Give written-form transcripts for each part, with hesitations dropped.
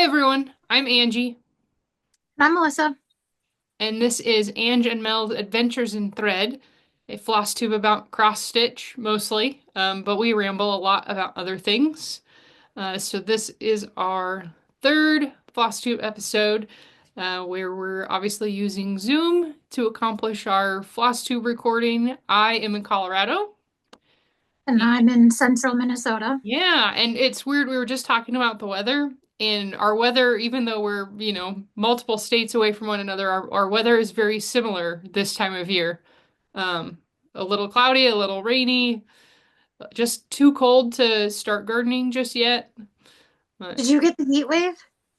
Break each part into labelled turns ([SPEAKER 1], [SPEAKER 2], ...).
[SPEAKER 1] everyone, I'm Angie,
[SPEAKER 2] I'm Melissa.
[SPEAKER 1] and this is Ange and Mel's Adventures in Thread, a floss tube about cross stitch mostly, but we ramble a lot about other things. So this is our third floss tube episode, where we're obviously using Zoom to accomplish our floss tube recording. I am in Colorado.
[SPEAKER 2] And I'm in central Minnesota.
[SPEAKER 1] Yeah, and it's weird. We were just talking about the weather, and our weather, even though we're, multiple states away from one another, our weather is very similar this time of year. Um, a little cloudy, a little rainy, just too cold to start gardening just yet. But
[SPEAKER 2] Did you get the heat wave?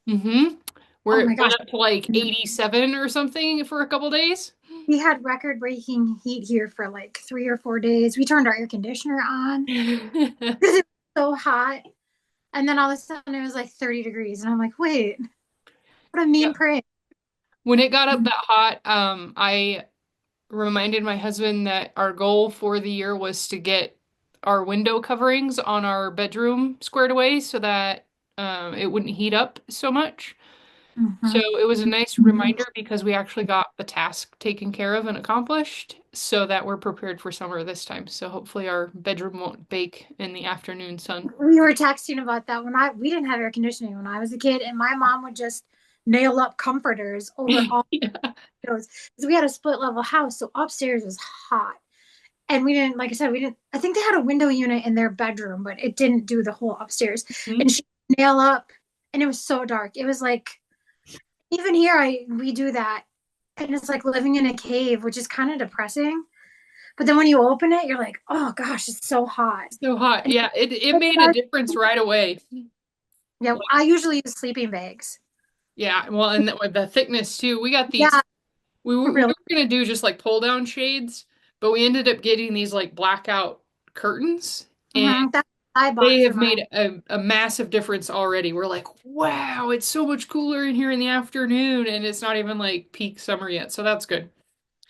[SPEAKER 1] mm-hmm.
[SPEAKER 2] Oh
[SPEAKER 1] Where it
[SPEAKER 2] my
[SPEAKER 1] went
[SPEAKER 2] gosh.
[SPEAKER 1] up to like 87 or something for a couple days.
[SPEAKER 2] We had record breaking heat here for like 3 or 4 days. We turned our air conditioner on because it was so hot. And then all of a sudden it was like 30 degrees. And I'm like, wait, what a mean
[SPEAKER 1] Yep.
[SPEAKER 2] parade.
[SPEAKER 1] When it got up that hot, I reminded my husband that our goal for the year was to get our window coverings on our bedroom squared away so that it wouldn't heat up so much. So
[SPEAKER 2] Mm-hmm.
[SPEAKER 1] it was a nice reminder because we actually got the task taken care of and accomplished so that we're prepared for summer this time. So hopefully our bedroom won't bake in the afternoon sun.
[SPEAKER 2] We were texting about that when we didn't have air conditioning when I was a kid, and my mom would just nail up comforters over all
[SPEAKER 1] Yeah.
[SPEAKER 2] windows because we had a split level house, so upstairs was hot. And we didn't, like I said, we didn't, I think they had a window unit in their bedroom, but it didn't do the whole upstairs.
[SPEAKER 1] Mhm.
[SPEAKER 2] And she nail up, and it was so dark. It was like, even here, we do that. And it's like living in a cave, which is kind of depressing. But then when you open it, you're like, oh gosh, it's so hot.
[SPEAKER 1] So hot.
[SPEAKER 2] And
[SPEAKER 1] Yeah, it made a difference right away.
[SPEAKER 2] yeah, I usually use sleeping bags.
[SPEAKER 1] Yeah, well, and with the thickness too. We got these.
[SPEAKER 2] Yeah,
[SPEAKER 1] We
[SPEAKER 2] really.
[SPEAKER 1] were gonna do just like pull down shades, but we ended up getting these like blackout curtains, and
[SPEAKER 2] That's what I bought
[SPEAKER 1] they
[SPEAKER 2] for
[SPEAKER 1] have
[SPEAKER 2] mine.
[SPEAKER 1] made a massive difference already. We're like, wow, it's so much cooler in here in the afternoon, and it's not even like peak summer yet, so that's good.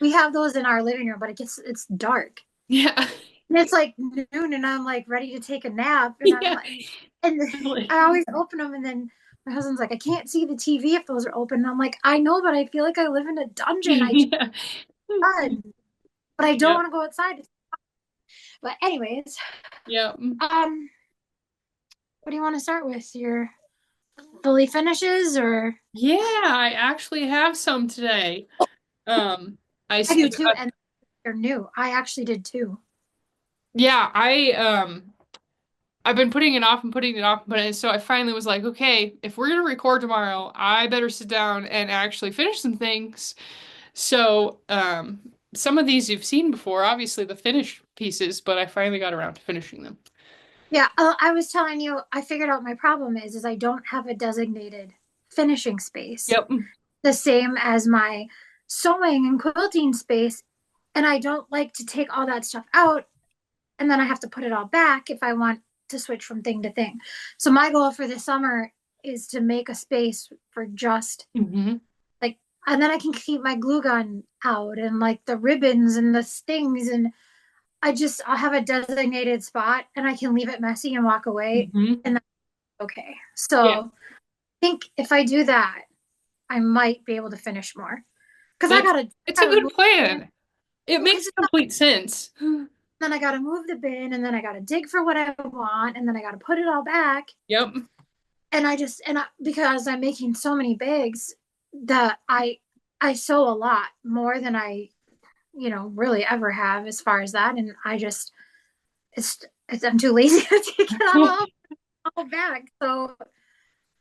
[SPEAKER 2] We have those in our living room, but it's dark.
[SPEAKER 1] Yeah,
[SPEAKER 2] And it's like noon, and I'm like ready to take a nap. And I'm
[SPEAKER 1] yeah,
[SPEAKER 2] like, and
[SPEAKER 1] really.
[SPEAKER 2] I always open them, and then my husband's like, I can't see the TV if those are open. And I'm like, I know, but I feel like I live in a dungeon. I just
[SPEAKER 1] Yeah,
[SPEAKER 2] run, but I don't
[SPEAKER 1] yeah,
[SPEAKER 2] want to go outside. But anyways,
[SPEAKER 1] yeah,
[SPEAKER 2] um, what do you want to start with? Your fully finishes, or
[SPEAKER 1] yeah. I actually have some today. Um, I
[SPEAKER 2] I
[SPEAKER 1] s-
[SPEAKER 2] do too, and they're new. I actually did too.
[SPEAKER 1] yeah, I've been putting it off and putting it off, but so I finally was like, okay, if we're gonna record tomorrow, I better sit down and actually finish some things. So, some of these you've seen before, obviously the finished pieces, but I finally got around to finishing them.
[SPEAKER 2] Yeah, I was telling you, I figured out my problem is I don't have a designated finishing space,
[SPEAKER 1] Yep.
[SPEAKER 2] the same as my sewing and quilting space. And I don't like to take all that stuff out and then I have to put it all back if I want to switch from thing to thing. So my goal for this summer is to make a space for just
[SPEAKER 1] Hmm.
[SPEAKER 2] like, and then I can keep my glue gun out and like the ribbons and the stings. And I'll have a designated spot and I can leave it messy and walk away.
[SPEAKER 1] Hmm.
[SPEAKER 2] And that's okay.
[SPEAKER 1] Yeah,
[SPEAKER 2] So I think if I do that, I might be able to finish more because
[SPEAKER 1] that's
[SPEAKER 2] I
[SPEAKER 1] it's a
[SPEAKER 2] gotta
[SPEAKER 1] good
[SPEAKER 2] move the bin.
[SPEAKER 1] plan. It
[SPEAKER 2] Well, because
[SPEAKER 1] makes complete sense.
[SPEAKER 2] then I gotta move the bin, and then I gotta dig for what I want, and then I gotta put it all back.
[SPEAKER 1] Yep.
[SPEAKER 2] And because I'm making so many bags that I sew a lot more than I really ever have as far as that, and I'm too lazy to take it all back. So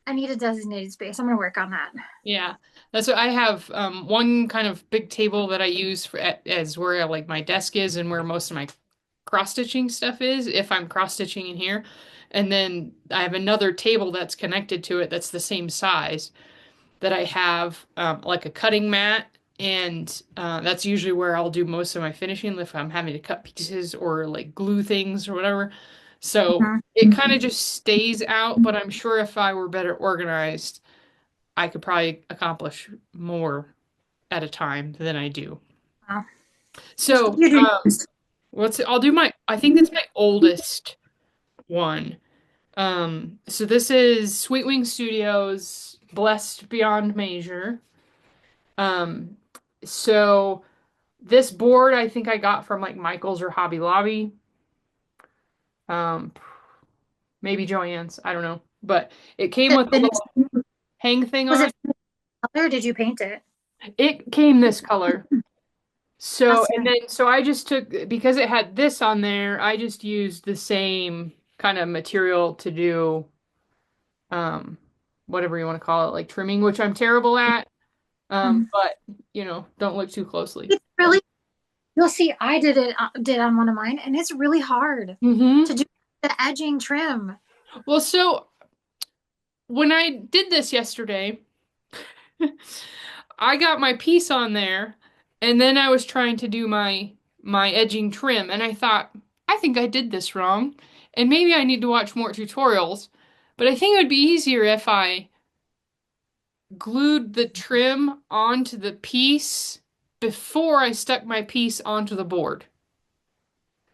[SPEAKER 2] I need a designated space. I'm gonna work on that.
[SPEAKER 1] Yeah, that's what I have. One kind of big table that I use as where like my desk is and where most of my cross stitching stuff is, if I'm cross stitching in here. And then I have another table that's connected to it that's the same size that I have like a cutting mat. And that's usually where I'll do most of my finishing if I'm having to cut pieces or like glue things or whatever. So it kind of just stays out, but I'm sure if I were better organized, I could probably accomplish more at a time than I do.
[SPEAKER 2] Well,
[SPEAKER 1] So,
[SPEAKER 2] you do.
[SPEAKER 1] I'll do I think that's my oldest one. So this is Sweet Wing Studios Blessed Beyond Measure. Um, so this board I think I got from like Michael's or Hobby Lobby. Um, maybe Joann's, I don't know. But it came
[SPEAKER 2] It
[SPEAKER 1] with a
[SPEAKER 2] finished.
[SPEAKER 1] little hang thing
[SPEAKER 2] Was
[SPEAKER 1] on
[SPEAKER 2] it color or did you paint it?
[SPEAKER 1] it. It came this color. So,
[SPEAKER 2] That's
[SPEAKER 1] and
[SPEAKER 2] nice.
[SPEAKER 1] then, so I just took, because it had this on there, I just used the same kind of material to do, um, whatever you want to call it, like trimming, which I'm terrible at.
[SPEAKER 2] Mhm.
[SPEAKER 1] But, don't look too closely.
[SPEAKER 2] It's really, you'll see, I did on one of mine, and it's really hard to
[SPEAKER 1] Hmm.
[SPEAKER 2] do the edging trim.
[SPEAKER 1] Well, so when I did this yesterday, I got my piece on there, and then I was trying to do my edging trim, and I thought, I think I did this wrong, and maybe I need to watch more tutorials. But I think it would be easier if I glued the trim onto the piece before I stuck my piece onto the board.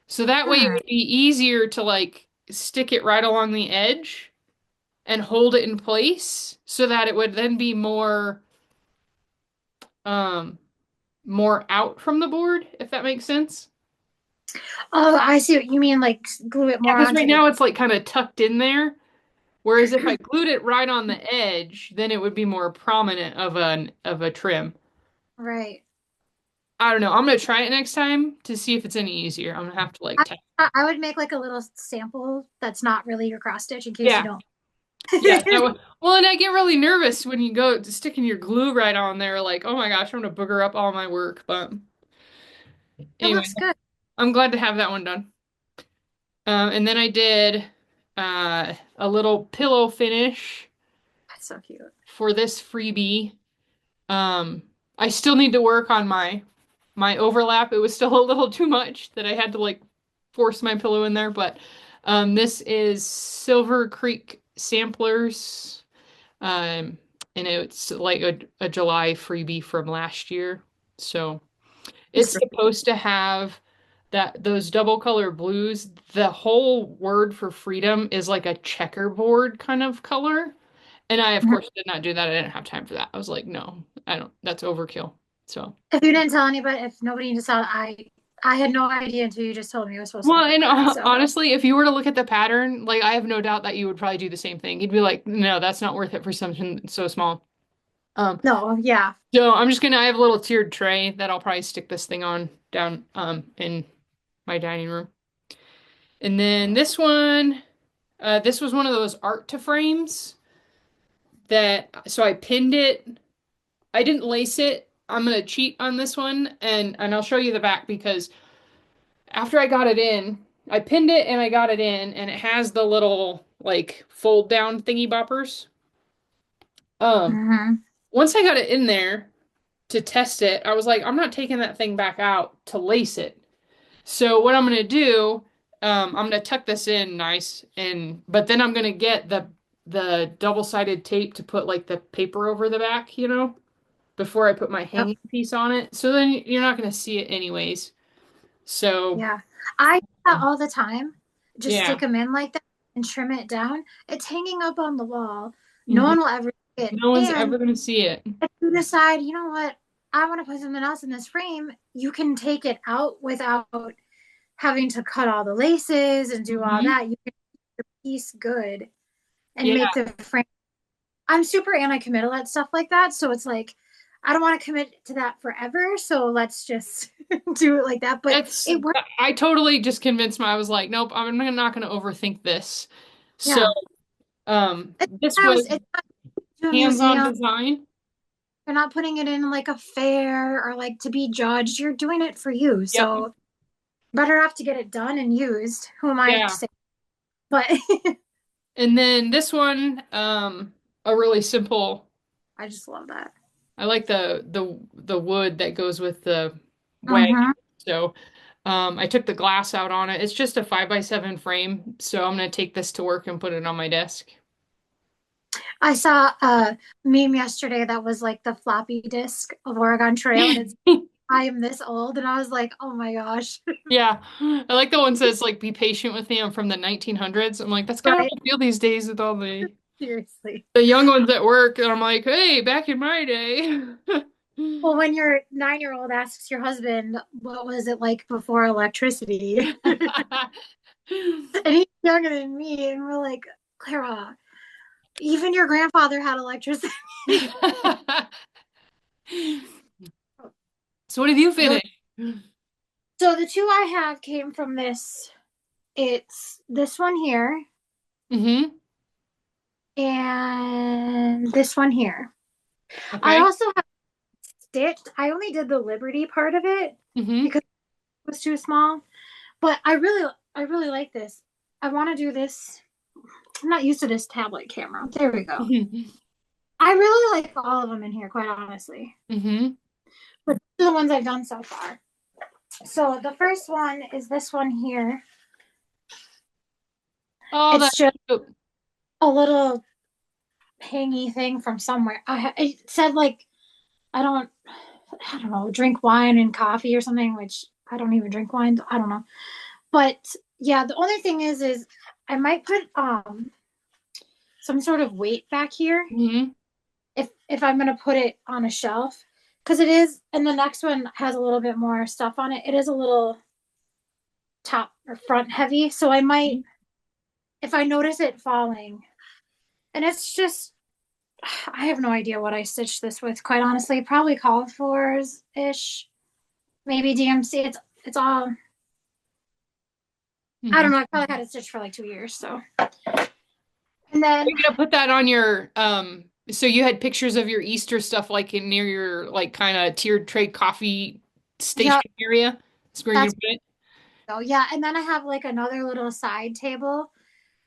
[SPEAKER 1] So that way it
[SPEAKER 2] Hmm.
[SPEAKER 1] would be easier to like stick it right along the edge and hold it in place so that it would then be um more out from the board, if that makes sense.
[SPEAKER 2] Oh, I see what you mean, like glue it
[SPEAKER 1] Yeah,
[SPEAKER 2] more
[SPEAKER 1] because right
[SPEAKER 2] onto the
[SPEAKER 1] now it's like kind of tucked in there. Whereas if I glued it right on the edge, then it would be more prominent of a trim.
[SPEAKER 2] right.
[SPEAKER 1] I don't know. I'm gonna try it next time to see if it's any easier. I'm gonna have to like
[SPEAKER 2] I,
[SPEAKER 1] test.
[SPEAKER 2] I would make like a little sample that's not really your cross stitch in case you
[SPEAKER 1] Yeah,
[SPEAKER 2] don't.
[SPEAKER 1] yeah. Well, and I get really nervous when you go to sticking your glue right on there, like, oh my gosh, I'm gonna booger up all my work. But
[SPEAKER 2] It
[SPEAKER 1] anyway,
[SPEAKER 2] looks good.
[SPEAKER 1] I'm glad to have that one done. And then I did a little pillow finish
[SPEAKER 2] That's so cute.
[SPEAKER 1] for this freebie. Um, I still need to work on my overlap. It was still a little too much that I had to like force my pillow in there, but this is Silver Creek Samplers. Um, and it's like a July freebie from last year. So it's supposed to have those double color blues. The whole word for freedom is like a checkerboard kind of color. And I, of course, did not do that. I didn't have time for that. I was like, no, I don't, that's overkill. So,
[SPEAKER 2] If you didn't tell anybody, if nobody just saw, I had no idea until you just told me it was supposed to
[SPEAKER 1] well,
[SPEAKER 2] look like
[SPEAKER 1] and
[SPEAKER 2] that. So
[SPEAKER 1] honestly, if you were to look at the pattern, like I have no doubt that you would probably do the same thing. You'd be like, no, that's not worth it for something so small. Um,
[SPEAKER 2] no, yeah.
[SPEAKER 1] so I'm just gonna, I have a little tiered tray that I'll probably stick this thing on down, in my dining room. And then this was one of those art to frames so I pinned it. I didn't lace it. I'm gonna cheat on this one and I'll show you the back because after I got it in, I pinned it and I got it in and it has the little like fold down thingy boppers. Um,
[SPEAKER 2] Hmm.
[SPEAKER 1] Once I got it in there to test it, I was like, I'm not taking that thing back out to lace it. So what I'm gonna do, I'm gonna tuck this in nice and but then I'm gonna get the double-sided tape to put like the paper over the back, before I put my
[SPEAKER 2] Yep.
[SPEAKER 1] hanging piece on it. So then you're not gonna see it anyways. So
[SPEAKER 2] Yeah. I do that all the time. Just
[SPEAKER 1] yeah.
[SPEAKER 2] stick them in like that and trim it down. It's hanging up on the wall. No
[SPEAKER 1] Mhm.
[SPEAKER 2] one will ever see it.
[SPEAKER 1] No one's
[SPEAKER 2] And
[SPEAKER 1] ever gonna see it.
[SPEAKER 2] if you decide, you know what, I want to put something else in this frame, you can take it out without having to cut all the laces and do all
[SPEAKER 1] Hmm.
[SPEAKER 2] that. You can keep the piece good and
[SPEAKER 1] Yeah,
[SPEAKER 2] make the frame. I'm super anti-committal at stuff like that. So it's like, I don't want to commit to that forever. So let's just do it like that. But
[SPEAKER 1] that's
[SPEAKER 2] it works.
[SPEAKER 1] I totally just convinced my I was like, nope, I'm not gonna overthink this. So
[SPEAKER 2] Yeah.
[SPEAKER 1] this was
[SPEAKER 2] It's not to a
[SPEAKER 1] hands-on
[SPEAKER 2] museum.
[SPEAKER 1] design.
[SPEAKER 2] You're not putting it in like a fair or like to be judged. You're doing it for you.
[SPEAKER 1] Yep.
[SPEAKER 2] So better off to get it done and used. Who am I to
[SPEAKER 1] Yeah.
[SPEAKER 2] say? But
[SPEAKER 1] And then this one, a really simple.
[SPEAKER 2] I just love that.
[SPEAKER 1] I like the wood that goes with the wagon.
[SPEAKER 2] Mm-hmm.
[SPEAKER 1] So I took the glass out on it. It's just a 5x7 frame, so I'm gonna take this to work and put it on my desk.
[SPEAKER 2] I saw a meme yesterday that was like the floppy disk of Oregon Trail, and it's I am this old. And I was like, oh my gosh.
[SPEAKER 1] Yeah. I like the ones that's like, be patient with me. I'm from the 1900s. I'm like, that's kind of
[SPEAKER 2] Right.
[SPEAKER 1] how I feel these days with all
[SPEAKER 2] Seriously.
[SPEAKER 1] the young ones at work. And I'm like, hey, back in my day.
[SPEAKER 2] Well, when your 9-year-old asks your husband, what was it like before electricity? And he's younger than me. And we're like, Clara, even your grandfather had electricity.
[SPEAKER 1] So what have you finished?
[SPEAKER 2] So the two I have came from this. It's this one here
[SPEAKER 1] Mm-hmm.
[SPEAKER 2] and this one here. I
[SPEAKER 1] Okay.
[SPEAKER 2] also have stitched. I only did the Liberty part of it
[SPEAKER 1] Mm-hmm.
[SPEAKER 2] because it was too small. But I really like this. I want to do this. I'm not used to this tablet camera. There we go. I really like all of them in here, quite honestly.
[SPEAKER 1] Mm-hmm.
[SPEAKER 2] But these are the ones I've done so far. So the first one is this one here.
[SPEAKER 1] Oh,
[SPEAKER 2] It's
[SPEAKER 1] that's
[SPEAKER 2] just
[SPEAKER 1] cute.
[SPEAKER 2] a little hangy thing from somewhere. It said like I don't know, drink wine and coffee or something, which I don't even drink wine. I don't know. But yeah, the only thing is I might put some sort of weight back here
[SPEAKER 1] Mm-hmm.
[SPEAKER 2] if I'm gonna put it on a shelf. Because it is, and the next one has a little bit more stuff on it. It is a little top or front heavy. So I might, if I notice it falling, and it's just I have no idea what I stitched this with, quite honestly. Probably called fours ish, maybe DMC. It's all I
[SPEAKER 1] Mm-hmm.
[SPEAKER 2] don't know. I probably had it stitched for like 2 years. So and then
[SPEAKER 1] You're gonna put that on your so you had pictures of your Easter stuff like in near your like kind of tiered tray coffee
[SPEAKER 2] yeah,
[SPEAKER 1] station area. That's where you're
[SPEAKER 2] that's
[SPEAKER 1] gonna put it.
[SPEAKER 2] yeah. And then I have like another little side table,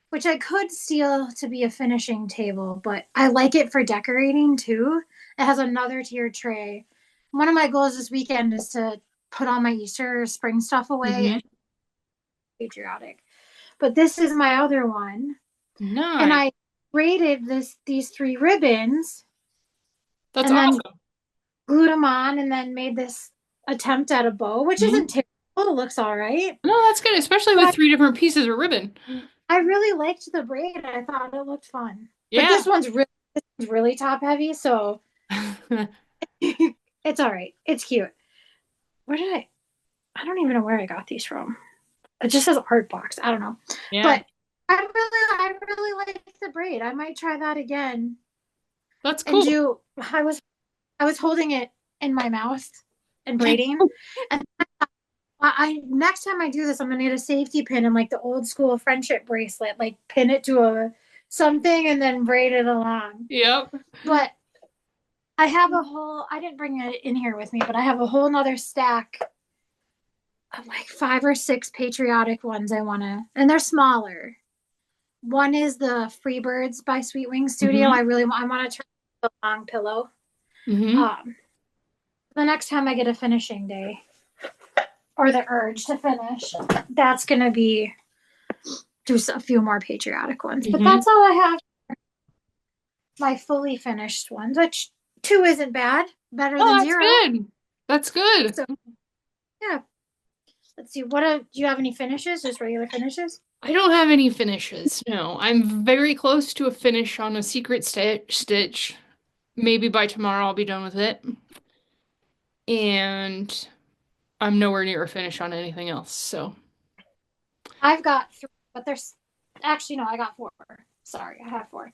[SPEAKER 2] which I could steal to be a finishing table, but I like it for decorating too. It has another tiered tray. One of my goals this weekend is to put all my Easter spring stuff away
[SPEAKER 1] Mm-hmm.
[SPEAKER 2] and patriotic. But this is my other one. And
[SPEAKER 1] Nice.
[SPEAKER 2] I braided these three ribbons
[SPEAKER 1] That's
[SPEAKER 2] and then
[SPEAKER 1] awesome.
[SPEAKER 2] glued them on and then made this attempt at a bow, which
[SPEAKER 1] Hmm.
[SPEAKER 2] isn't terrible. It looks all right.
[SPEAKER 1] No, that's good, especially with
[SPEAKER 2] But
[SPEAKER 1] three different pieces of ribbon.
[SPEAKER 2] I really liked the braid. I thought it looked fun. But
[SPEAKER 1] Yeah.
[SPEAKER 2] this one's really top heavy, so it's all right. It's cute. Where did I don't even know where I got these from. It just says art box. I don't know.
[SPEAKER 1] Yeah.
[SPEAKER 2] But I really like the braid. I might try that again
[SPEAKER 1] That's
[SPEAKER 2] and
[SPEAKER 1] cool.
[SPEAKER 2] do I was holding it in my mouth and braiding. And I next time I do this, I'm gonna get a safety pin and like the old school friendship bracelet, like pin it to a something and then braid it along.
[SPEAKER 1] Yep.
[SPEAKER 2] But I have a whole I didn't bring it in here with me, but I have a whole nother stack of like 5 or 6 patriotic ones I wanna and they're smaller. One is the Freebirds by Sweet Wing Studio.
[SPEAKER 1] Hmm.
[SPEAKER 2] I want to try the long pillow.
[SPEAKER 1] Hmm.
[SPEAKER 2] Um, the next time I get a finishing day or the urge to finish, that's gonna be do a few more patriotic ones. But
[SPEAKER 1] Hmm.
[SPEAKER 2] that's all I have. My fully finished ones, which 2 isn't bad, better
[SPEAKER 1] Oh,
[SPEAKER 2] than
[SPEAKER 1] that's
[SPEAKER 2] 0.
[SPEAKER 1] good. That's good.
[SPEAKER 2] So yeah, let's see. Do you have any finishes? Just regular finishes?
[SPEAKER 1] I don't have any finishes. No, I'm very close to a finish on a secret stitch. Maybe by tomorrow I'll be done with it. And I'm nowhere near a finish on anything else. So,
[SPEAKER 2] I've got 3, but there's actually no, I got 4. Sorry, I have 4.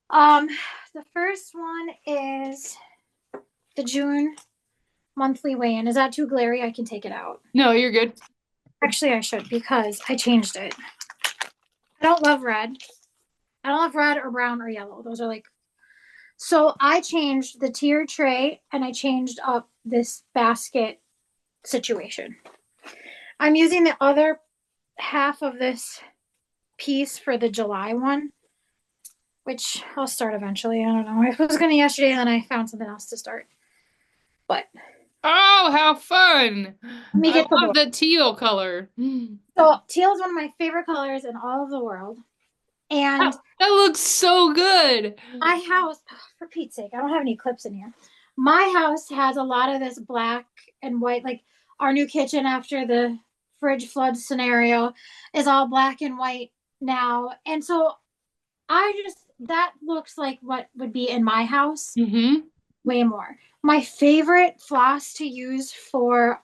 [SPEAKER 2] Um, the first one is the June monthly weigh-in. Is that too glary? I can take it out.
[SPEAKER 1] no, you're good.
[SPEAKER 2] Actually, I should because I changed it. I don't love red. I don't love red or brown or yellow. Those are like so I changed the tier tray and I changed up this basket situation. I'm using the other half of this piece for the July one, which I'll start eventually. I don't know. I was going to yesterday and then I found something else to start. But
[SPEAKER 1] Oh, how fun!
[SPEAKER 2] let me
[SPEAKER 1] I
[SPEAKER 2] get the
[SPEAKER 1] love
[SPEAKER 2] book.
[SPEAKER 1] the teal color.
[SPEAKER 2] So teal is one of my favorite colors in all of the world. And
[SPEAKER 1] That looks so good.
[SPEAKER 2] my house, for Pete's sake, I don't have any clips in here. my house has a lot of this black and white, like our new kitchen after the fridge flood scenario is all black and white now. And so that looks like what would be in my house
[SPEAKER 1] Mm-hmm.
[SPEAKER 2] way more. My favorite floss to use for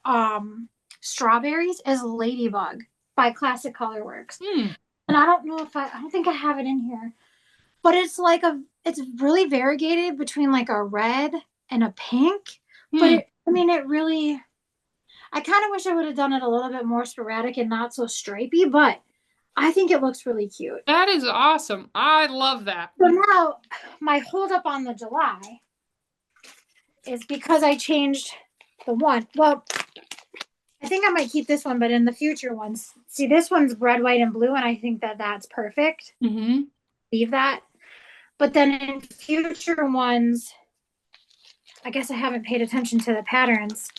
[SPEAKER 2] strawberries is Ladybug by Classic Colorworks.
[SPEAKER 1] Hmm.
[SPEAKER 2] And I don't think I have it in here, but it's really variegated between like a red and a pink. But
[SPEAKER 1] Hmm.
[SPEAKER 2] it really, I kind of wish I would have done it a little bit more sporadic and not so stripy, but I think it looks really cute.
[SPEAKER 1] That is awesome. I love that.
[SPEAKER 2] So now my holdup on the July is because I changed the one. Well, I think I might keep this one, but in the future ones, see, this one's red, white, and blue, and I think that that's perfect.
[SPEAKER 1] Mm-hmm.
[SPEAKER 2] Leave that. But then in future ones, I guess I haven't paid attention to the patterns.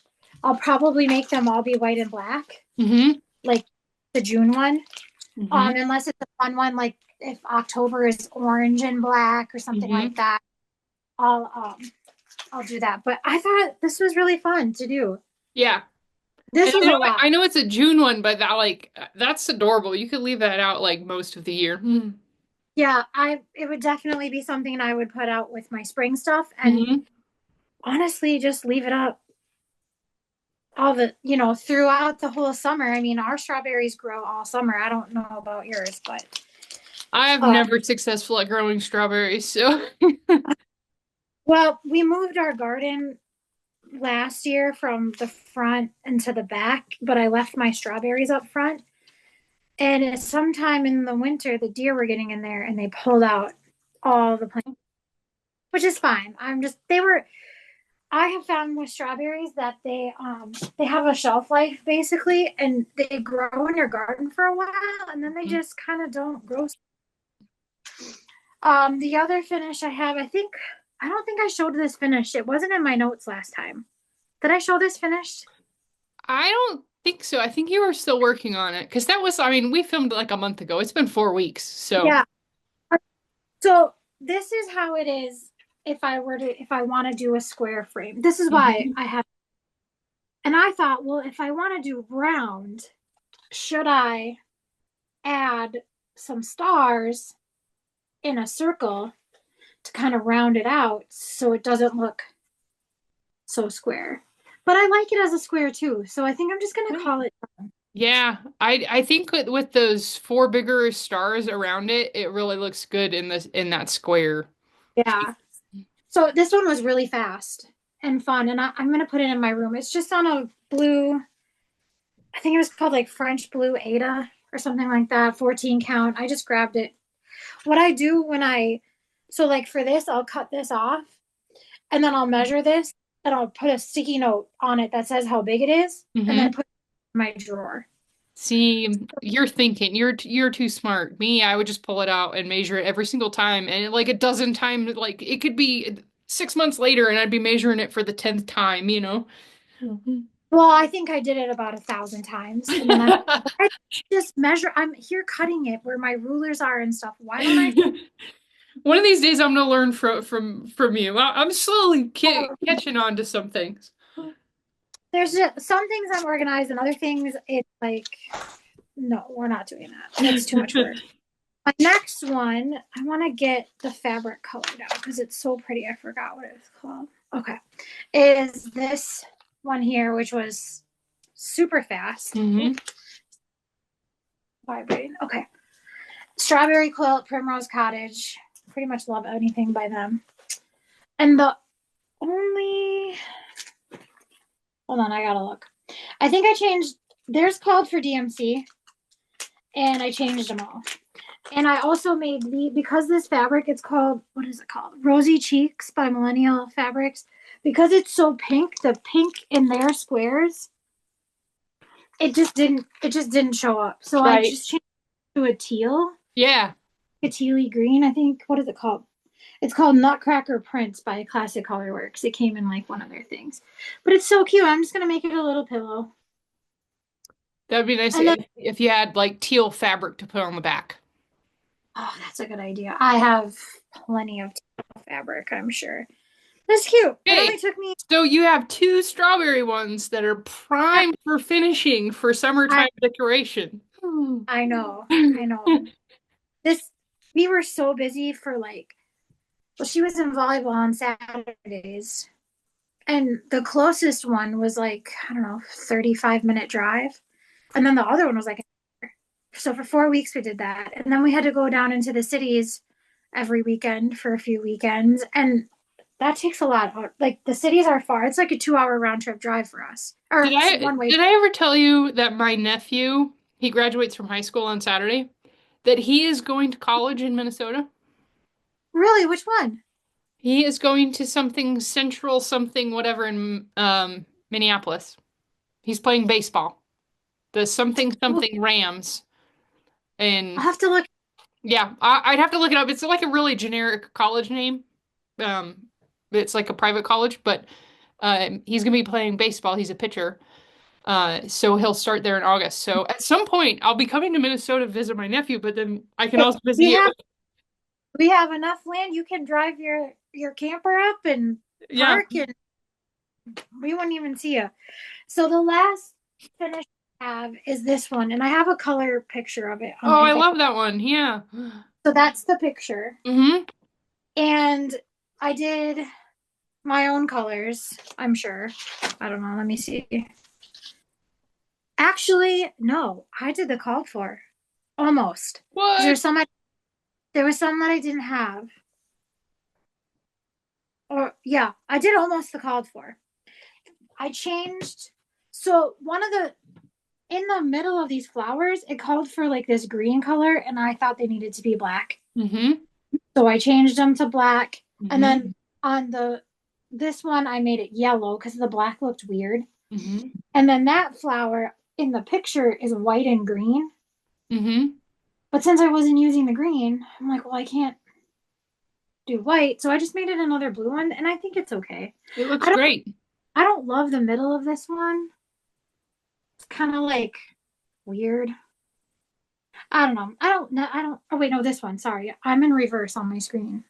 [SPEAKER 2] I'll probably make them all be white and black,
[SPEAKER 1] Mm-hmm.
[SPEAKER 2] like the June one.
[SPEAKER 1] Mm-hmm.
[SPEAKER 2] Unless it's a fun one, like if October is orange and black or something
[SPEAKER 1] Mm-hmm.
[SPEAKER 2] like that, I'll I'll do that. But I thought this was really fun to do.
[SPEAKER 1] Yeah.
[SPEAKER 2] This
[SPEAKER 1] And
[SPEAKER 2] was a lot.
[SPEAKER 1] I know it's a June one, but that's adorable. You could leave that out like most of the year. Mm-hmm.
[SPEAKER 2] Yeah, I it would definitely be something I would put out with my spring stuff, and
[SPEAKER 1] Mm-hmm.
[SPEAKER 2] honestly just leave it up throughout the whole summer. I mean, our strawberries grow all summer. I don't know about yours, but
[SPEAKER 1] I have
[SPEAKER 2] uh
[SPEAKER 1] never successful at growing strawberries, so
[SPEAKER 2] well, we moved our garden last year from the front into the back, but I left my strawberries up front. And it's sometime in the winter, the deer were getting in there and they pulled out all the plants, which is fine. I have found with strawberries that they have a shelf life basically, and they grow in your garden for a while and then they just kind of don't grow. The other finish I have, I don't think I showed this finish. It wasn't in my notes last time. Did I show this finished?
[SPEAKER 1] I don't think so. I think you were still working on it because that was, I mean, we filmed like a month ago. It's been 4 weeks, so.
[SPEAKER 2] Yeah. So this is how it is if I want to do a square frame. This is why
[SPEAKER 1] Mhm.
[SPEAKER 2] I have, and I thought, well, if I want to do round, should I add some stars in a circle to kind of round it out so it doesn't look so square? But I like it as a square too, so I think I'm just gonna call it.
[SPEAKER 1] Yeah, I think with those four bigger stars around it, it really looks good in that square.
[SPEAKER 2] Yeah. So this one was really fast and fun, and I'm gonna put it in my room. It's just on a blue, I think it was called like French blue Ada or something like that, 14 count. I just grabbed it. What I do so like for this, I'll cut this off and then I'll measure this and I'll put a sticky note on it that says how big it is and
[SPEAKER 1] Hmm.
[SPEAKER 2] then put it in my drawer.
[SPEAKER 1] See, you're thinking you're too smart. Me, I would just pull it out and measure it every single time, and like a dozen times, like it could be 6 months later, and I'd be measuring it for the 10th time, you know?
[SPEAKER 2] Well, I think I did it about 1,000 times. And then I just measure, I'm here cutting it where my rulers are and stuff. Why don't I?
[SPEAKER 1] One of these days, I'm gonna learn from you. I'm slowly
[SPEAKER 2] Oh,
[SPEAKER 1] catching on to some things.
[SPEAKER 2] there's just some things I'm organized and other things it's like, no, we're not doing that. It's too much work. My next one, I want to get the fabric colored out because it's so pretty. I forgot what it's called. Okay. Is this one here, which was super fast.
[SPEAKER 1] Hmm.
[SPEAKER 2] Vibrating. Okay. Strawberry Quilt, Primrose Cottage. Pretty much love anything by them. And the only, hold on, I gotta look. I think I changed, theirs called for DMC and I changed them all. And I also made because this fabric, it's called, what is it called? Rosy Cheeks by Millennial Fabrics. Because it's so pink, the pink in their squares, it just didn't show up. So I
[SPEAKER 1] Right.
[SPEAKER 2] just changed it to a teal,
[SPEAKER 1] Yeah.
[SPEAKER 2] a tealy green, I think. What is it called? It's called Nutcracker Prince by Classic Colorworks. It came in like one of their things. But it's so cute. I'm just gonna make it a little pillow.
[SPEAKER 1] That'd be nice
[SPEAKER 2] And then
[SPEAKER 1] if you had like teal fabric to put on the back.
[SPEAKER 2] oh, that's a good idea. I have plenty of teal fabric, I'm sure. That's cute. It
[SPEAKER 1] Okay,
[SPEAKER 2] only took me.
[SPEAKER 1] so you have two strawberry ones that are primed for finishing for
[SPEAKER 2] I
[SPEAKER 1] summertime decoration.
[SPEAKER 2] I know. I know. This we were so busy for like. Well, she was in volleyball on Saturdays, and the closest one was like I don't know, 35-minute drive, and then the other one was like. So for 4 weeks we did that, and then we had to go down into the cities every weekend for a few weekends, and that takes a lot. Like the cities are far. It's like a 2-hour round trip drive for us,
[SPEAKER 1] Did
[SPEAKER 2] or
[SPEAKER 1] I
[SPEAKER 2] one way.
[SPEAKER 1] did I ever tell you that my nephew, he graduates from high school on Saturday, that he is going to college in Minnesota?
[SPEAKER 2] Really, which one?
[SPEAKER 1] He is going to something central something whatever in Minneapolis. He's playing baseball. The something
[SPEAKER 2] Ooh,
[SPEAKER 1] something Rams.
[SPEAKER 2] I'll
[SPEAKER 1] And
[SPEAKER 2] have to look.
[SPEAKER 1] yeah, I'd have to look it up. It's like a really generic college name. Um, it's like a private college, but he's gonna be playing baseball. He's a pitcher. So he'll start there in August. So at some point, I'll be coming to Minnesota to visit my nephew, but then I can also visit
[SPEAKER 2] We
[SPEAKER 1] you.
[SPEAKER 2] have we have enough land. You can drive your camper up and
[SPEAKER 1] Yeah.
[SPEAKER 2] park, and we wouldn't even see you. So the last finish I have is this one, and I have a color picture of it on
[SPEAKER 1] Oh,
[SPEAKER 2] my
[SPEAKER 1] I
[SPEAKER 2] phone.
[SPEAKER 1] love that one. Yeah.
[SPEAKER 2] So that's the picture,
[SPEAKER 1] Mm-hmm.
[SPEAKER 2] and I did my own colors. I'm sure. I don't know. Let me see. Actually, no, I did the called for almost because
[SPEAKER 1] What?
[SPEAKER 2] there was some that I didn't have. Or yeah, I did almost the called for. I changed. So one of the in the middle of these flowers, it called for like this green color, and I thought they needed to be black.
[SPEAKER 1] Mm-hmm.
[SPEAKER 2] So I changed them to black, and
[SPEAKER 1] Mm-hmm.
[SPEAKER 2] then on the this one I made it yellow because the black looked weird.
[SPEAKER 1] Mm-hmm.
[SPEAKER 2] And then that flower in the picture is white and green.
[SPEAKER 1] Mm-hmm.
[SPEAKER 2] But since I wasn't using the green, I'm like, well, I can't do white, so I just made it another blue one, and I think it's okay.
[SPEAKER 1] It looks
[SPEAKER 2] I don't
[SPEAKER 1] great.
[SPEAKER 2] I don't love the middle of this one. It's kind of like weird. I don't know. I don't. Oh wait, no, this one. Sorry, I'm in reverse on my screen.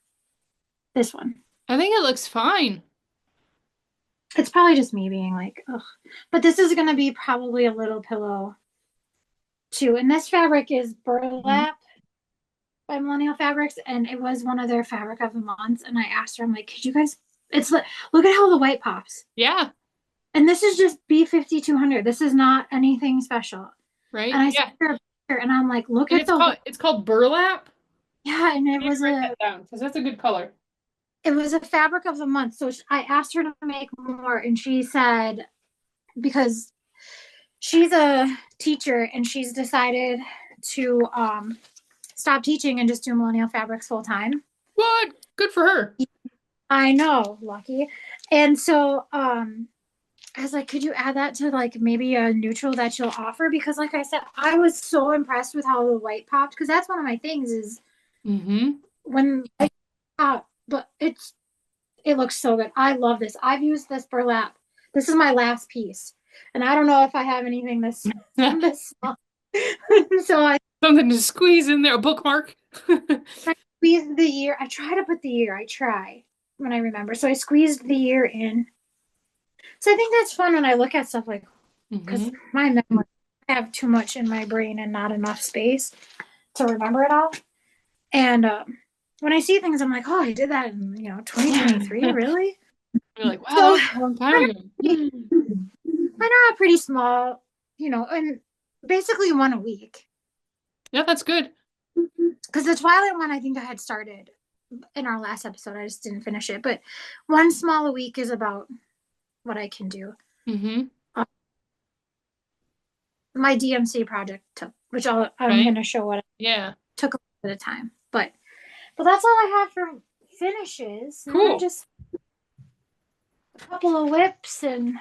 [SPEAKER 2] This one.
[SPEAKER 1] I think it looks fine.
[SPEAKER 2] It's probably just me being like, ugh. But this is gonna be probably a little pillow too. And this fabric is
[SPEAKER 1] Mhm.
[SPEAKER 2] burlap by Millennial Fabrics, and it was one of their fabric of the months. And I asked her, I'm like, could you guys? It's like, look at how the white pops.
[SPEAKER 1] Yeah,
[SPEAKER 2] And this is just B5200. This is not anything special.
[SPEAKER 1] right?
[SPEAKER 2] And I sent
[SPEAKER 1] Yeah.
[SPEAKER 2] her a picture, and I'm like, look
[SPEAKER 1] And
[SPEAKER 2] at
[SPEAKER 1] it's
[SPEAKER 2] the
[SPEAKER 1] called
[SPEAKER 2] white.
[SPEAKER 1] it's called burlap.
[SPEAKER 2] Yeah, and
[SPEAKER 1] I need to write that down because that's a good color.
[SPEAKER 2] it was a fabric of the month. So I asked her to make more, and she said because she's a teacher and she's decided to stop teaching and just do Millennial Fabrics full time.
[SPEAKER 1] What? Good for her.
[SPEAKER 2] I know, lucky. And so I was like, could you add that to like maybe a neutral that you'll offer? Because like I said, I was so impressed with how the white popped because that's one of my things is
[SPEAKER 1] Mm-hmm.
[SPEAKER 2] when I pop, but it looks so good. I love this. I've used this burlap. This is my last piece. And I don't know if I have anything this small. So
[SPEAKER 1] Something to squeeze in there, a bookmark.
[SPEAKER 2] I squeezed the year. I try to put the year. I try when I remember. So I squeezed the year in. So I think that's fun when I look at stuff like because
[SPEAKER 1] Mm-hmm.
[SPEAKER 2] my memory I have too much in my brain and not enough space to remember it all. And when I see things, I'm like, oh, I did that in 2023, really?
[SPEAKER 1] You're like, wow, that
[SPEAKER 2] So
[SPEAKER 1] was a long time ago.
[SPEAKER 2] I know pretty small, and basically one a week.
[SPEAKER 1] Yeah, that's good.
[SPEAKER 2] Because the Twilight one, I think I had started in our last episode. I just didn't finish it. But one small a week is about what I can do.
[SPEAKER 1] Mm-hmm.
[SPEAKER 2] My DMC project took, which I'm
[SPEAKER 1] Right?
[SPEAKER 2] going to show what it
[SPEAKER 1] Yeah.
[SPEAKER 2] took a bit of time. But that's all I have for finishes. And then
[SPEAKER 1] Cool.
[SPEAKER 2] just a couple of whips and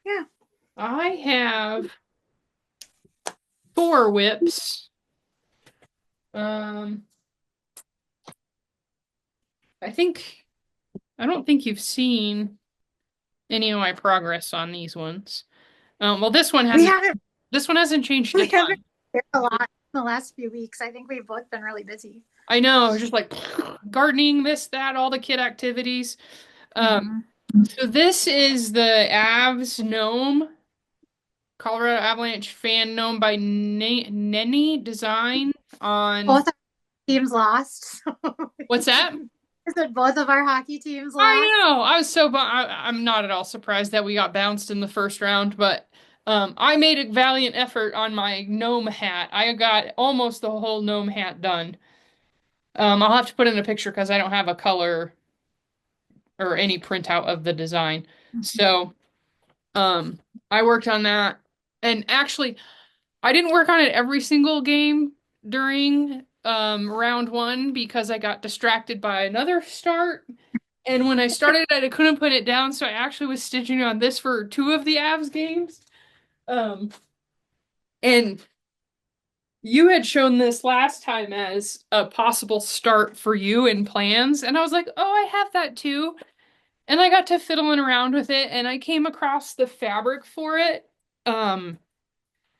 [SPEAKER 2] yeah.
[SPEAKER 1] I have 4 whips. Um, I think I don't think you've seen any of my progress on these ones. Well,
[SPEAKER 2] We haven't
[SPEAKER 1] this one hasn't changed a
[SPEAKER 2] we haven't
[SPEAKER 1] ton.
[SPEAKER 2] shared a lot in the last few weeks. I think we've both been really busy.
[SPEAKER 1] I know, just like gardening, this, that, all the kid activities. Um,
[SPEAKER 2] Mhm.
[SPEAKER 1] so this is the Avs gnome, Colorado Avalanche fan gnome by Nenny Design on
[SPEAKER 2] Both our teams lost.
[SPEAKER 1] what's that?
[SPEAKER 2] I said both of our hockey teams lost.
[SPEAKER 1] I know. I was so I'm not at all surprised that we got bounced in the first round, but I made a valiant effort on my gnome hat. I got almost the whole gnome hat done. I'll have to put in a picture because I don't have a color or any printout of the design. So, um, I worked on that, and actually, I didn't work on it every single game during round one because I got distracted by another start. And when I started it, I couldn't put it down, so I actually was stitching on this for two of the Avs games. Um, and you had shown this last time as a possible start for you in plans, and I was like, oh, I have that too. And I got to fiddling around with it, and I came across the fabric for it,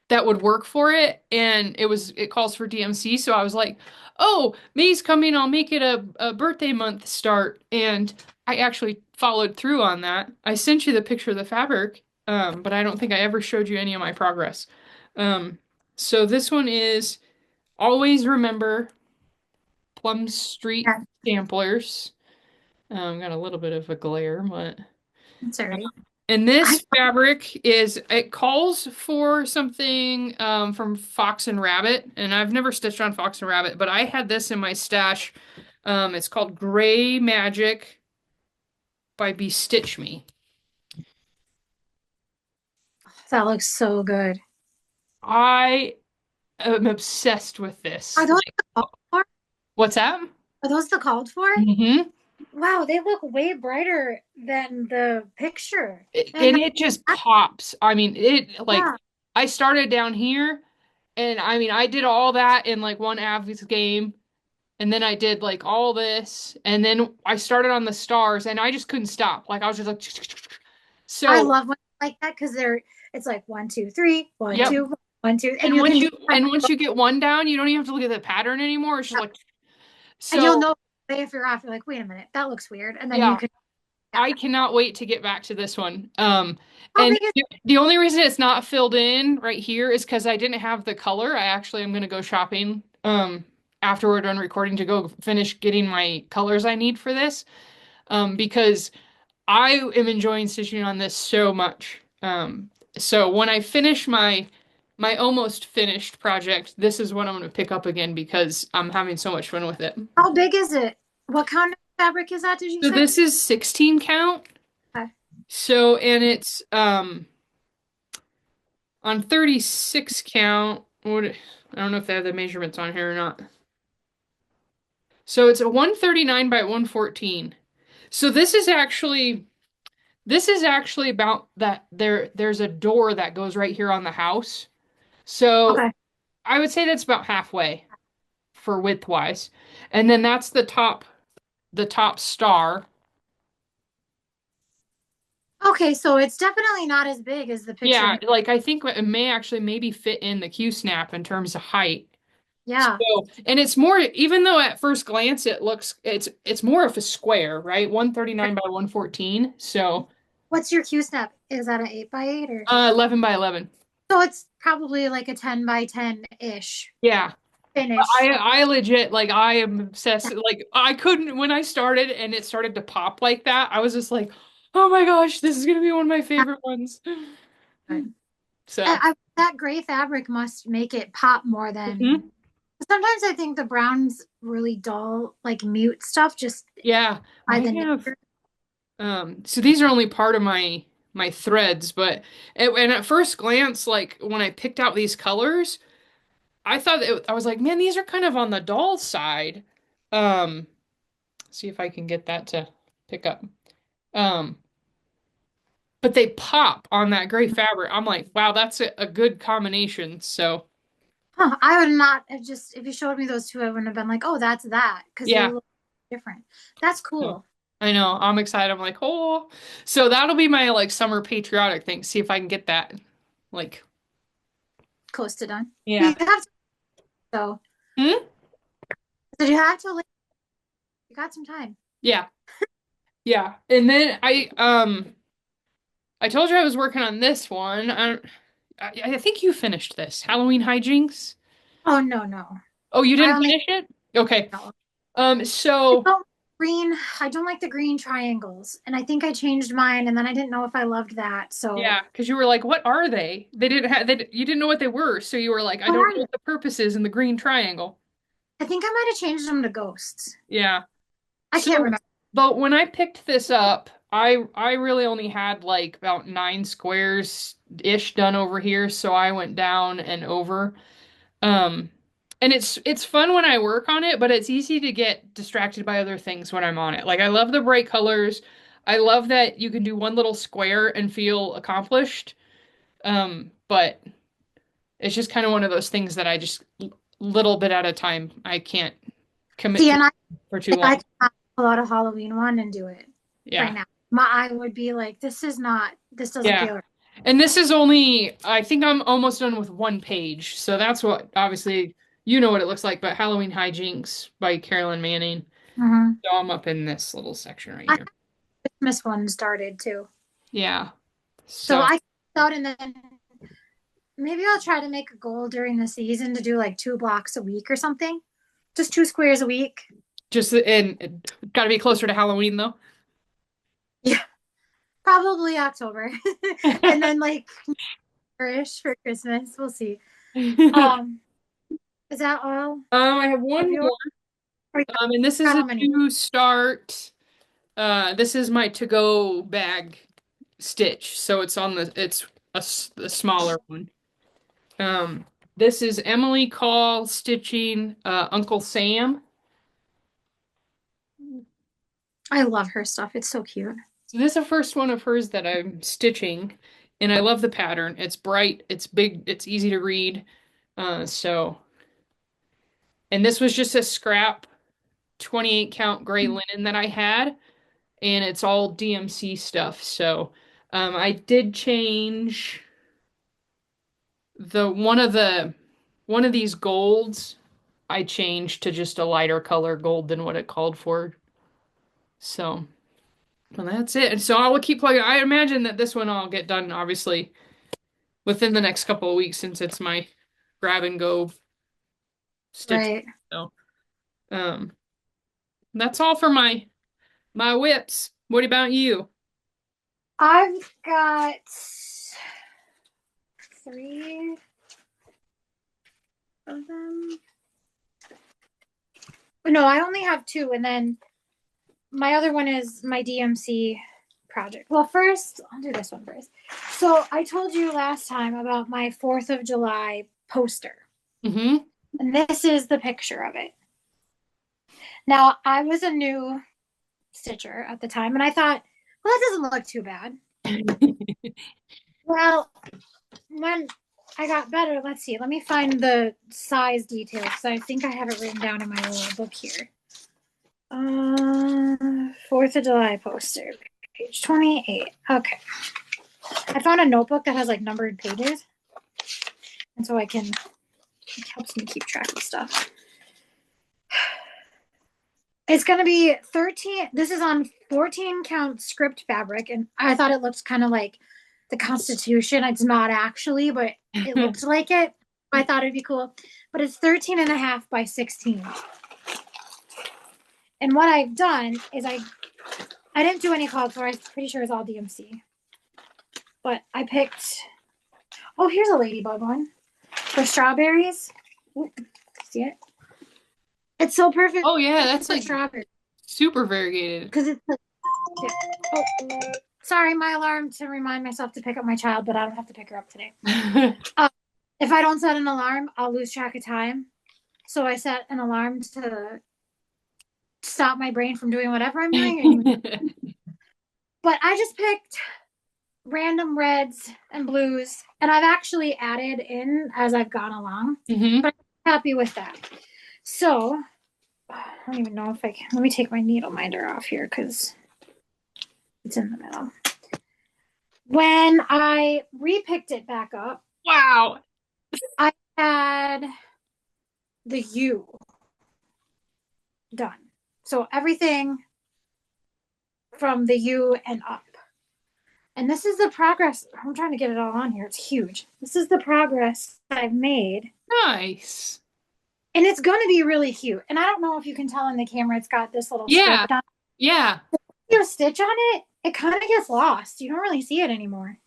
[SPEAKER 1] that would work for it, and it calls for DMC, so I was like, oh, May's coming, I'll make it a birthday month start, and I actually followed through on that. I sent you the picture of the fabric, but I don't think I ever showed you any of my progress. Um, so this one is always remember Plum Street
[SPEAKER 2] Yeah,
[SPEAKER 1] samplers. Got a little bit of a glare, but
[SPEAKER 2] that's all right.
[SPEAKER 1] and
[SPEAKER 2] I,
[SPEAKER 1] this fabric it calls for something from Fox and Rabbit, and I've never stitched on Fox and Rabbit, but I had this in my stash. It's called Gray Magic by Stitch Me.
[SPEAKER 2] that looks so good.
[SPEAKER 1] I am obsessed with this.
[SPEAKER 2] Are those
[SPEAKER 1] Like,
[SPEAKER 2] the called for?
[SPEAKER 1] what's that?
[SPEAKER 2] Are those the called for?
[SPEAKER 1] Mm-hmm.
[SPEAKER 2] Wow, they look way brighter than the picture. And
[SPEAKER 1] And it just pops. I mean, it like
[SPEAKER 2] yeah,
[SPEAKER 1] I started down here, and I mean, I did all that in like one Avs game. And then I did like all this, and then I started on the stars, and I just couldn't stop. Like I was just like,
[SPEAKER 2] I
[SPEAKER 1] so
[SPEAKER 2] love when like that because it's like one, two, three, one,
[SPEAKER 1] yep.
[SPEAKER 2] two, one, two, and
[SPEAKER 1] And
[SPEAKER 2] you can just
[SPEAKER 1] once you get one down, you don't even have to look at the pattern anymore. It's just like
[SPEAKER 2] and you'll
[SPEAKER 1] so
[SPEAKER 2] know if you're off. You're like, wait a minute, that looks weird, and then you
[SPEAKER 1] yeah.
[SPEAKER 2] can. Yeah.
[SPEAKER 1] I cannot wait to get back to this one.
[SPEAKER 2] How
[SPEAKER 1] And
[SPEAKER 2] big is?
[SPEAKER 1] the only reason it's not filled in right here is because I didn't have the color. I actually am gonna go shopping after we're done recording to go finish getting my colors I need for this. Because I am enjoying stitching on this so much. So when I finish my almost finished project, this is what I'm going to pick up again because I'm having so much fun with it.
[SPEAKER 2] How big is it? What kind of fabric is that? Did you
[SPEAKER 1] So
[SPEAKER 2] say?
[SPEAKER 1] this is 16 count.
[SPEAKER 2] Okay.
[SPEAKER 1] So and it's on 36 count. What I don't know if they have the measurements on here or not. So it's a 139 by 114. So this is actually about that there's a door that goes right here on the house. So
[SPEAKER 2] Okay.
[SPEAKER 1] I would say that's about halfway for width wise. And then that's the top star.
[SPEAKER 2] Okay, so it's definitely not as big as the picture.
[SPEAKER 1] Yeah, like I think it may actually maybe fit in the Q snap in terms of height.
[SPEAKER 2] Yeah.
[SPEAKER 1] So, and it's more, even though at first glance it's more of a square, right? 139 by 114. So,
[SPEAKER 2] What's your Q snap? Is that an 8 by 8 or?
[SPEAKER 1] 11 by 11.
[SPEAKER 2] So it's probably like a 10 by 10 ish
[SPEAKER 1] Yeah.
[SPEAKER 2] finish.
[SPEAKER 1] I legit like I am obsessed. Like I couldn't when I started and it started to pop like that. I was just like, oh my gosh, this is gonna be one of my favorite ones. So,
[SPEAKER 2] That gray fabric must make it pop more than.
[SPEAKER 1] mhm.
[SPEAKER 2] Sometimes I think the brown's really dull, like mute stuff, just
[SPEAKER 1] Yeah,
[SPEAKER 2] by
[SPEAKER 1] I
[SPEAKER 2] the
[SPEAKER 1] have.
[SPEAKER 2] nature.
[SPEAKER 1] So these are only part of my threads, but and at first glance, like when I picked out these colors, I thought I was like, man, these are kind of on the dull side. Um, see if I can get that to pick up. Um, but they pop on that gray fabric. I'm like, wow, that's a good combination. So
[SPEAKER 2] Huh, I would not have just, if you showed me those two, I wouldn't have been like, oh, that's that, because they
[SPEAKER 1] yeah,
[SPEAKER 2] look different. That's
[SPEAKER 1] so,
[SPEAKER 2] cool.
[SPEAKER 1] I know. I'm excited. I'm like, oh, so that'll be my like summer patriotic thing. See if I can get that. Like,
[SPEAKER 2] Close to done. You
[SPEAKER 1] yeah.
[SPEAKER 2] have to, so,
[SPEAKER 1] Hmm?
[SPEAKER 2] did you have to, like, you got some time.
[SPEAKER 1] Yeah. Yeah. And then I told you I was working on this one. I think you finished this. Halloween hijinks.
[SPEAKER 2] Oh no, no.
[SPEAKER 1] Oh, you
[SPEAKER 2] I
[SPEAKER 1] didn't
[SPEAKER 2] only
[SPEAKER 1] finish it? Okay.
[SPEAKER 2] know. I
[SPEAKER 1] So
[SPEAKER 2] don't green. I don't like the green triangles, and I think I changed mine, and then I didn't know if I loved that. So
[SPEAKER 1] yeah, because you were like, what are they? They didn't have you didn't know what they were, so you were like, I
[SPEAKER 2] what
[SPEAKER 1] don't
[SPEAKER 2] are
[SPEAKER 1] know
[SPEAKER 2] they?
[SPEAKER 1] what the purpose is in the green triangle.
[SPEAKER 2] I think I might have changed them to ghosts.
[SPEAKER 1] Yeah.
[SPEAKER 2] I can't
[SPEAKER 1] So,
[SPEAKER 2] remember.
[SPEAKER 1] but when I picked this up, I really only had like about 9 squares ish done over here, so I went down and over. Um, and it's fun when I work on it, but it's easy to get distracted by other things when I'm on it. Like I love the bright colors. I love that you can do one little square and feel accomplished. But it's just kind of one of those things that I just little bit at a time. I can't commit
[SPEAKER 2] See,
[SPEAKER 1] to
[SPEAKER 2] and
[SPEAKER 1] for too
[SPEAKER 2] I
[SPEAKER 1] long.
[SPEAKER 2] cannot pull out a Halloween one and do it right
[SPEAKER 1] Yeah.
[SPEAKER 2] now. My eye would be like, this is not. This doesn't
[SPEAKER 1] Yeah.
[SPEAKER 2] feel right.
[SPEAKER 1] And this is only, I think I'm almost done with one page. So that's what, obviously, you know what it looks like, but Halloween Hijinks by Carolyn Manning.
[SPEAKER 2] Mm-hmm.
[SPEAKER 1] So I'm up in this little section right
[SPEAKER 2] I
[SPEAKER 1] here.
[SPEAKER 2] Christmas one started too,
[SPEAKER 1] Yeah.
[SPEAKER 2] so
[SPEAKER 1] So
[SPEAKER 2] I thought, and then maybe I'll try to make a goal during the season to do like 2 blocks a week or something, just 2 squares a week.
[SPEAKER 1] just, and got to be closer to Halloween though.
[SPEAKER 2] Yeah, probably October, and then like ish for Christmas. We'll see. Um, is that all
[SPEAKER 1] I have
[SPEAKER 2] of
[SPEAKER 1] one
[SPEAKER 2] yours?
[SPEAKER 1] more,
[SPEAKER 2] Or you
[SPEAKER 1] and this is
[SPEAKER 2] got
[SPEAKER 1] a
[SPEAKER 2] how many?
[SPEAKER 1] new start. This is my to-go bag stitch. So it's on it's a smaller one. Um, this is Emily Call stitching Uncle Sam.
[SPEAKER 2] I love her stuff. It's so cute.
[SPEAKER 1] So this is the first one of hers that I'm stitching, and I love the pattern. It's bright, it's big, it's easy to read. So, and this was just a scrap 28 count gray linen that I had, and it's all DMC stuff. So, I did change one of these golds. I changed to just a lighter color gold than what it called for. So, well, that's it. And so I will keep plugging. I imagine that this one I'll get done, obviously, within the next couple of weeks since it's my grab and go stitch.
[SPEAKER 2] Right.
[SPEAKER 1] So, um, that's all for my whips. What about you?
[SPEAKER 2] I've got 3 of them. No, I only have 2, and then my other one is my DMC project. Well, first, I'll do this one first. So I told you last time about my 4th of July poster,
[SPEAKER 1] Mm-hmm.
[SPEAKER 2] and this is the picture of it. Now, I was a new stitcher at the time, and I thought, well, that doesn't look too bad. Well, when I got better, let's see, let me find the size details because I think I have it written down in my little book here. 4th of July poster, page 28. Okay. I found a notebook that has like numbered pages. And so it helps me keep track of stuff. It's going to be 13. This is on 14 count script fabric. And I thought it looked kind of like the Constitution. It's not actually, but it looked like it. I thought it'd be cool. But it's 13 and a half by 16. And what I've done is I didn't do any called for. I'm pretty sure it's all DMC. But I picked, oh, here's a ladybug one for strawberries. Ooh, see it? It's so perfect
[SPEAKER 1] Oh yeah, that's
[SPEAKER 2] for
[SPEAKER 1] like
[SPEAKER 2] strawberries
[SPEAKER 1] super variegated.
[SPEAKER 2] because it's. Oh, sorry, my alarm to remind myself to pick up my child, but I don't have to pick her up today. If I don't set an alarm, I'll lose track of time. So I set an alarm to stop my brain from doing whatever I'm doing. But I just picked random reds and blues, and I've actually added in as I've gone along.
[SPEAKER 1] Mm-hmm.
[SPEAKER 2] But I'm happy with that. So I don't even know if I can. Let me take my needle minder off here because it's in the middle. When I repicked it back up,
[SPEAKER 1] Wow.
[SPEAKER 2] I had the U done. So everything from the U and up. And this is the progress. I'm trying to get it all on here. It's huge. This is the progress I've made.
[SPEAKER 1] Nice.
[SPEAKER 2] And it's going to be really cute. And I don't know if you can tell in the camera, it's got this little
[SPEAKER 1] Yeah.
[SPEAKER 2] script on.
[SPEAKER 1] Yeah.
[SPEAKER 2] You stitch on it, it kind of gets lost. You don't really see it anymore.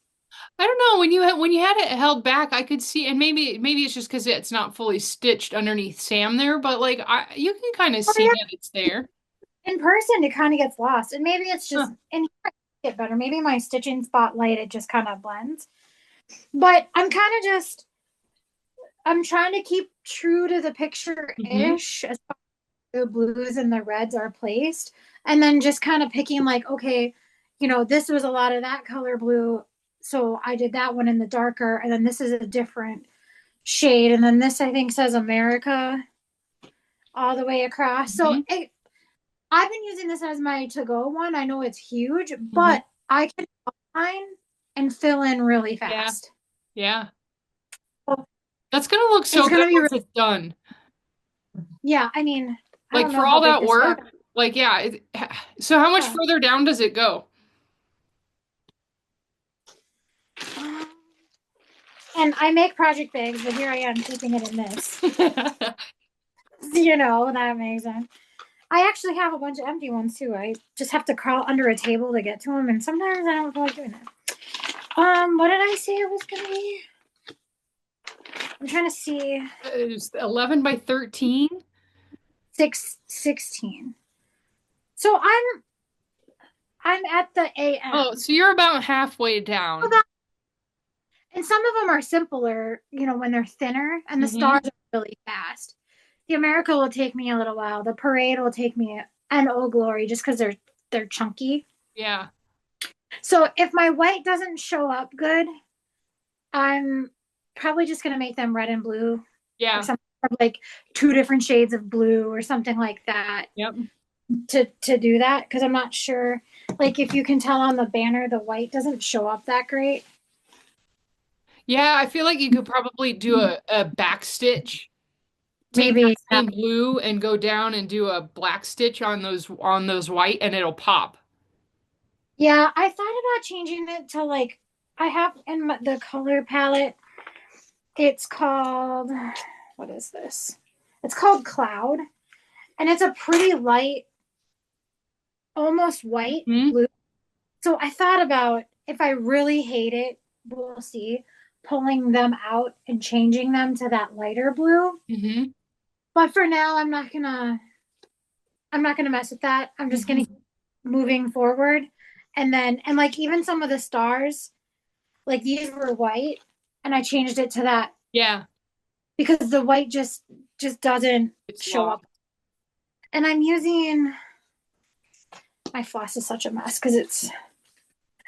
[SPEAKER 1] I don't know when you had it held back, I could see, and maybe it's just because it's not fully stitched underneath Sam there, but like you can kind of
[SPEAKER 2] Oh,
[SPEAKER 1] see
[SPEAKER 2] yeah.
[SPEAKER 1] that it's there.
[SPEAKER 2] In person, it kind of gets lost. And maybe it's just,
[SPEAKER 1] Huh.
[SPEAKER 2] and here I get better. Maybe my stitching spotlight, it just kind of blends. But I'm kind of just, I'm trying to keep true to the
[SPEAKER 1] Hmm.
[SPEAKER 2] picture-ish as far as the blues and the reds are placed. And then just kind of picking like, okay, this was a lot of that color blue. So I did that one in the darker. And then this is a different shade. And then this, I think, says America all the way across. So
[SPEAKER 1] Hmm.
[SPEAKER 2] I've been using this as my to-go one. I know it's huge,
[SPEAKER 1] Hmm.
[SPEAKER 2] but I can outline and fill in really
[SPEAKER 1] Yeah.
[SPEAKER 2] fast.
[SPEAKER 1] Yeah.
[SPEAKER 2] So
[SPEAKER 1] That's gonna look so
[SPEAKER 2] it's
[SPEAKER 1] good
[SPEAKER 2] gonna be
[SPEAKER 1] once
[SPEAKER 2] really,
[SPEAKER 1] it's done.
[SPEAKER 2] yeah. I mean, I
[SPEAKER 1] Like
[SPEAKER 2] don't
[SPEAKER 1] for
[SPEAKER 2] know how
[SPEAKER 1] all
[SPEAKER 2] big
[SPEAKER 1] that
[SPEAKER 2] this fabric
[SPEAKER 1] work, like yeah. So how much
[SPEAKER 2] is.
[SPEAKER 1] further down does it go?
[SPEAKER 2] And I make project bags, but here I am keeping it in this.
[SPEAKER 1] Hmm.
[SPEAKER 2] That makes sense. I actually have a bunch of empty ones too. I just have to crawl under a table to get to them, and sometimes I don't feel like doing it. What did I say it was gonna be? I'm trying to see.
[SPEAKER 1] It's 11 by 13.
[SPEAKER 2] 16. So I'm at the
[SPEAKER 1] Oh,
[SPEAKER 2] AM.
[SPEAKER 1] so you're about halfway down.
[SPEAKER 2] And some of them are simpler, when they're thinner, and the
[SPEAKER 1] Hmm.
[SPEAKER 2] stars are really fast. The America will take me a little while. The Parade will take me, and Oh Glory, just because they're chunky.
[SPEAKER 1] Yeah.
[SPEAKER 2] So if my white doesn't show up good, I'm probably just gonna make them red and blue, or
[SPEAKER 1] Yeah.
[SPEAKER 2] something, or like two different shades of blue or something like that
[SPEAKER 1] Yep.
[SPEAKER 2] to do that, because I'm not sure. Like if you can tell on the banner, the white doesn't show up that great.
[SPEAKER 1] Yeah, I feel like you could probably do a back stitch. Take that
[SPEAKER 2] Maybe.
[SPEAKER 1] same blue and go down and do a black stitch on those white and it'll pop.
[SPEAKER 2] Yeah, I thought about changing it to like I have in the color palette. It's called, what is this? It's called Cloud, and it's a pretty light, almost white
[SPEAKER 1] Hmm.
[SPEAKER 2] blue. So I thought about, if I really hate it, we'll see, pulling them out and changing them to that lighter blue.
[SPEAKER 1] Hmm.
[SPEAKER 2] But for now, I'm not gonna mess with that. I'm just gonna
[SPEAKER 1] Hmm.
[SPEAKER 2] keep moving forward, and like even some of the stars, like these were white, and I changed it to that
[SPEAKER 1] Yeah,
[SPEAKER 2] because the white just doesn't
[SPEAKER 1] it's
[SPEAKER 2] show
[SPEAKER 1] lost.
[SPEAKER 2] up. And I'm using, my floss is such a mess because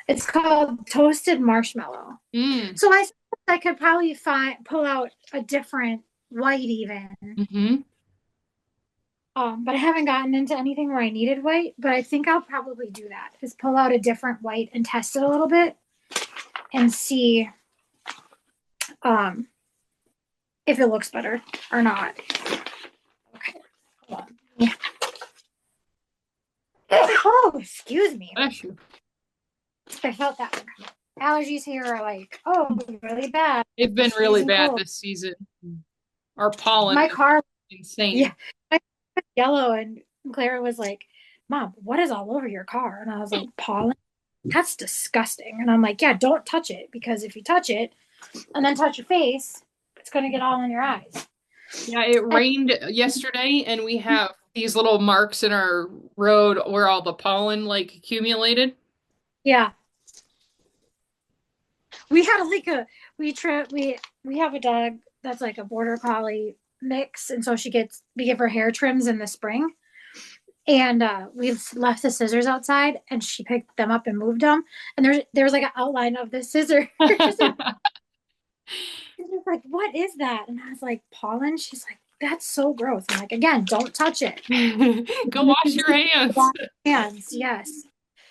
[SPEAKER 2] it's called Toasted Marshmallow.
[SPEAKER 1] Mm.
[SPEAKER 2] So I could probably pull out a different white even.
[SPEAKER 1] Hmm.
[SPEAKER 2] But I haven't gotten into anything where I needed white. But I think I'll probably do that. Is pull out a different white and test it a little bit and see um, if it looks better or not. Okay, hold on. Yeah. Oh, excuse me.
[SPEAKER 1] Bless you.
[SPEAKER 2] I felt that one. Allergies here are like, oh, really bad.
[SPEAKER 1] They've been really
[SPEAKER 2] Freezing
[SPEAKER 1] bad
[SPEAKER 2] cold.
[SPEAKER 1] this season. Our pollen
[SPEAKER 2] My
[SPEAKER 1] is
[SPEAKER 2] car, yeah,
[SPEAKER 1] insane.
[SPEAKER 2] my car was yellow, and Clara was like, "Mom, what is all over your car?" And I was like, "Pollen. That's disgusting." And I'm like, "Yeah, don't touch it, because if you touch it and then touch your face, it's gonna get all in your eyes."
[SPEAKER 1] Yeah, it
[SPEAKER 2] And
[SPEAKER 1] rained yesterday and we have these little marks in our road where all the pollen like accumulated.
[SPEAKER 2] yeah, we had like we have a dog that's like a border collie mix, and so we give her hair trims in the spring. And we've left the scissors outside, and she picked them up and moved them. And there was like an outline of the scissors. And she's like, "What is that?" And I was like, "Pollen." She's like, "That's so gross." I'm like, "Again, don't touch it."
[SPEAKER 1] Go wash your hands.
[SPEAKER 2] Hands, yes.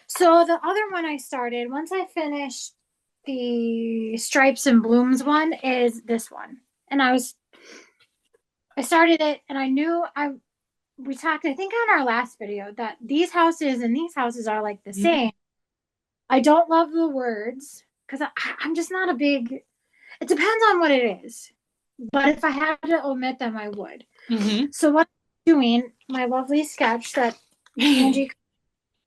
[SPEAKER 2] So the other one I started, once I finished the stripes and blooms one, is this one. And I started it, and I knew we talked, I think, on our last video that these houses and these houses are like the
[SPEAKER 1] Mhm.
[SPEAKER 2] same. I don't love the words because I'm just not a big, it depends on what it is. But if I had to omit them, I would.
[SPEAKER 1] Mhm.
[SPEAKER 2] So what I'm doing, my lovely sketch that Angie could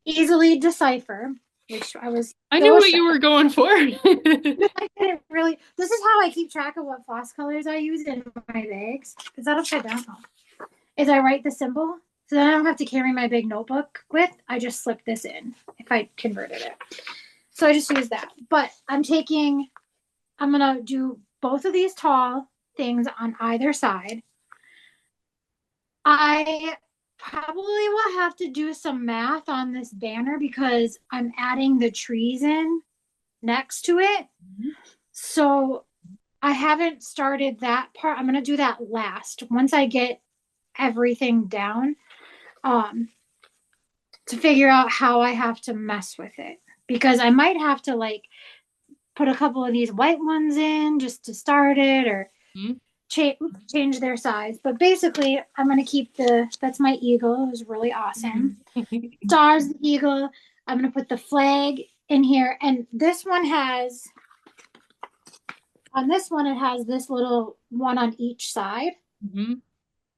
[SPEAKER 2] easily decipher, which I was
[SPEAKER 1] I knew
[SPEAKER 2] so
[SPEAKER 1] what you
[SPEAKER 2] shocked.
[SPEAKER 1] were going for.
[SPEAKER 2] I didn't really. This is how I keep track of what floss colors I use in my bags. Is that upside down? Is I write the symbol, so then I don't have to carry my big notebook with. I just slip this in if I converted it. So I just use that. But I'm gonna do both of these tall things on either side. I probably will have to do some math on this banner because I'm adding the trees in next to it. So I haven't started that part. I'm going to do that last once I get everything down um, to figure out how I have to mess with it. Because I might have to like put a couple of these white ones in just to start it or
[SPEAKER 1] Mhm.
[SPEAKER 2] change their size. But basically, I'm going to keep that's my eagle. It was really awesome. Stars, the eagle. I'm going to put the flag in here. And on this one, it has this little one on each side.
[SPEAKER 1] Mhm.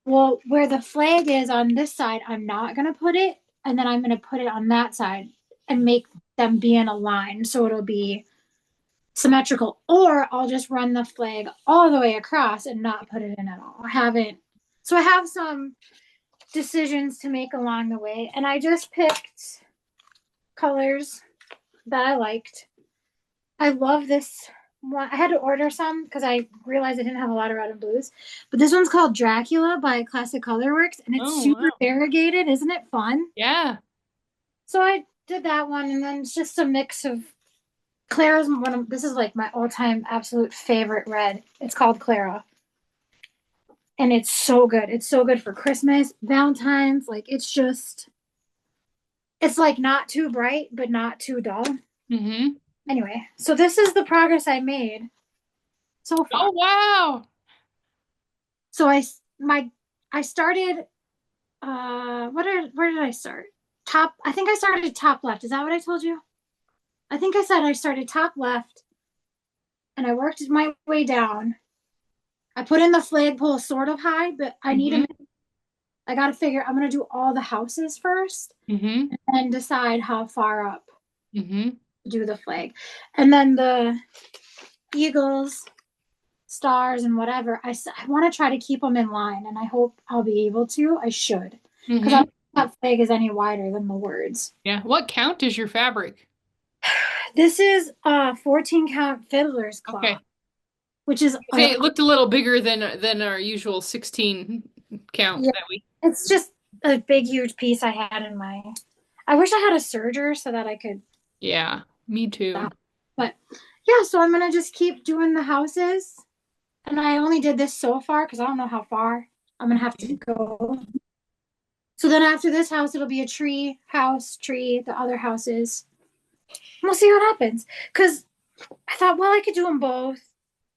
[SPEAKER 2] Well, where the flag is on this side, I'm not going to put it. And then I'm going to put it on that side and make them be in a line. So it'll be symmetrical. Or I'll just run the flag all the way across and not put it in at all. So I have some decisions to make along the way. And I just picked colors that I liked. I love this one. I had to order some because I realized I didn't have a lot of red and blues. But this one's called Dracula by Classic Colorworks, and it's
[SPEAKER 1] Oh,
[SPEAKER 2] super
[SPEAKER 1] wow.
[SPEAKER 2] variegated. Isn't it fun?
[SPEAKER 1] Yeah.
[SPEAKER 2] So I did that one, and then it's just a mix of Clara's one. This is like my all-time absolute favorite red. It's called Clara, and it's so good. It's so good for Christmas, Valentine's. Like it's like not too bright, but not too dull.
[SPEAKER 1] Mhm.
[SPEAKER 2] Anyway, so this is the progress I made so far.
[SPEAKER 1] Oh, wow.
[SPEAKER 2] So I started where did I start? Top I think I started top left. Is that what I told you? I think I said I started top left and I worked my way down. I put in the flagpole sort of high, but
[SPEAKER 1] Mhm.
[SPEAKER 2] I gotta figure I'm gonna do all the houses first
[SPEAKER 1] Mhm.
[SPEAKER 2] and decide how far up
[SPEAKER 1] Mhm.
[SPEAKER 2] to do the flag. And then the eagles, stars, and whatever, I want to try to keep them in line and I hope I'll be able to. I should. Because I don't
[SPEAKER 1] Mhm.
[SPEAKER 2] think that flag is any wider than the words.
[SPEAKER 1] Yeah. What count is your fabric?
[SPEAKER 2] This is a 14 count fiddler's claw,
[SPEAKER 1] Okay.
[SPEAKER 2] which is
[SPEAKER 1] Say it looked a little bigger than our usual 16 count
[SPEAKER 2] yeah,
[SPEAKER 1] that we.
[SPEAKER 2] it's just a big huge piece I had in my. I wish I had a serger so that I could
[SPEAKER 1] Yeah, me too.
[SPEAKER 2] stop. But yeah, so I'm gonna just keep doing the houses, and I only did this so far because I don't know how far I'm gonna have to go. So then after this house, it'll be a tree house, tree. The other houses, we'll see what happens. Because I thought, well, I could do them both,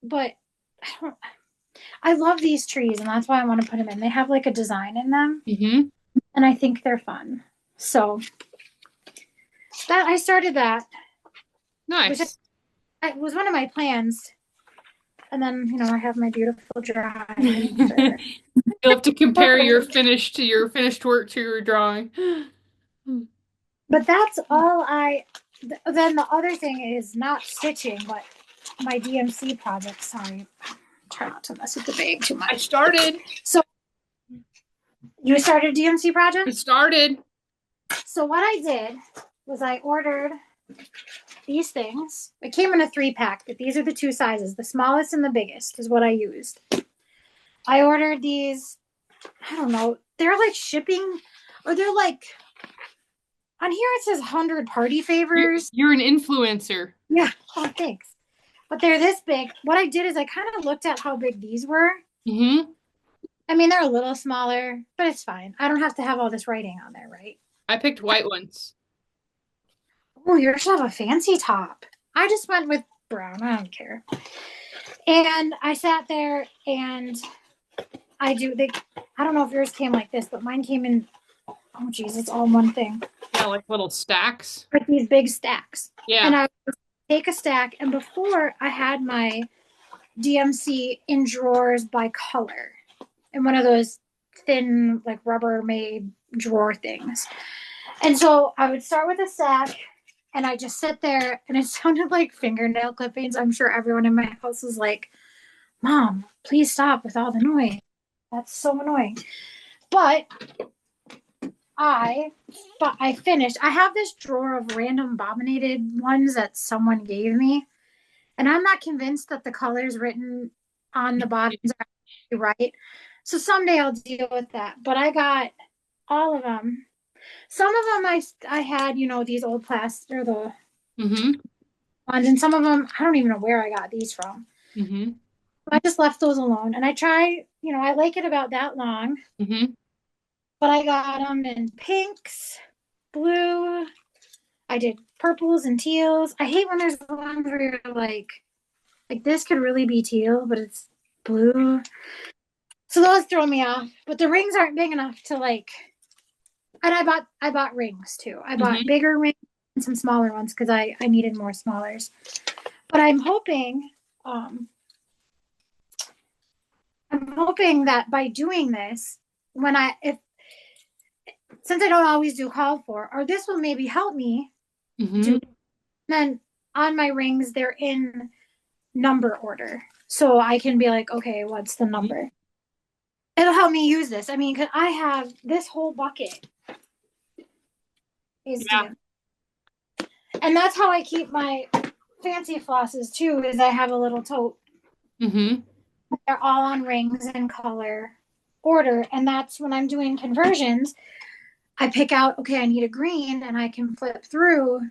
[SPEAKER 2] but I don't. I love these trees, and that's why I want to put them in. They have like a design in them,
[SPEAKER 1] Mm-hmm.
[SPEAKER 2] and I think they're fun. So that I started that, which
[SPEAKER 1] Nice.
[SPEAKER 2] was one of my plans. And then I have my beautiful drawing for.
[SPEAKER 1] You'll have to compare your finished work to your drawing.
[SPEAKER 2] But that's all I. Then the other thing is not stitching, but my DMC project. Sorry, try not to mess with the bag too
[SPEAKER 1] I
[SPEAKER 2] much.
[SPEAKER 1] started.
[SPEAKER 2] So you started DMC
[SPEAKER 1] I
[SPEAKER 2] project?
[SPEAKER 1] started.
[SPEAKER 2] So what I did was I ordered these things. It came in a 3-pack, but these are the two sizes. The smallest and the biggest is what I used. I ordered these, I don't know, they're like shipping, or they're like, on here it says 100 party
[SPEAKER 1] You're,
[SPEAKER 2] favors.
[SPEAKER 1] you're an influencer.
[SPEAKER 2] Yeah, oh, thanks. But they're this big. What I did is I kind of looked at how big these were.
[SPEAKER 1] Mm-hmm.
[SPEAKER 2] I mean, they're a little smaller, but it's fine. I don't have to have all this writing on there, right?
[SPEAKER 1] I picked white ones.
[SPEAKER 2] Oh, yours have a fancy top. I just went with brown. I don't care. And I sat there and I do. I don't know if yours came like this, but mine came in. Oh, geez, it's all one thing.
[SPEAKER 1] Yeah, like little stacks.
[SPEAKER 2] Like these big stacks.
[SPEAKER 1] Yeah.
[SPEAKER 2] And I would take a stack. And before I had my DMC in drawers by color in one of those thin, like rubber made drawer things. And so I would start with a stack and I just sit there and it sounded like fingernail clippings. I'm sure everyone in my house was like, Mom, please stop with all the noise. That's so annoying. But I I finished. I have this drawer of random abominated ones that someone gave me, and I'm not convinced that the colors written on the bottoms are actually right. So someday I'll deal with that. But I got all of them. Some of them I had, these old plastic or the
[SPEAKER 1] Mm-hmm.
[SPEAKER 2] ones, and some of them I don't even know where I got these from.
[SPEAKER 1] Mm-hmm.
[SPEAKER 2] I just left those alone, and I try, I like it about that long.
[SPEAKER 1] Mm-hmm.
[SPEAKER 2] But I got them in pinks, blue. I did purples and teals. I hate when there's the ones where you're like this could really be teal, but it's blue. So those throw me off. But the rings aren't big enough to like. And I bought rings too. I bought
[SPEAKER 1] Mm-hmm.
[SPEAKER 2] bigger rings and some smaller ones because I needed more smallers. But um, I'm hoping that by doing this, when if since I don't always do call for, or this will maybe help me
[SPEAKER 1] Mm-hmm.
[SPEAKER 2] do. Then on my rings, they're in number order, so I can be like, okay, what's the number? It'll help me use this. I mean, because I have this whole bucket is
[SPEAKER 1] Yeah.
[SPEAKER 2] DM, and that's how I keep my fancy flosses too. Is I have a little tote.
[SPEAKER 1] Mm-hmm.
[SPEAKER 2] They're all on rings and color order, and that's when I'm doing conversions. I pick out, okay, I need a green, and I can flip through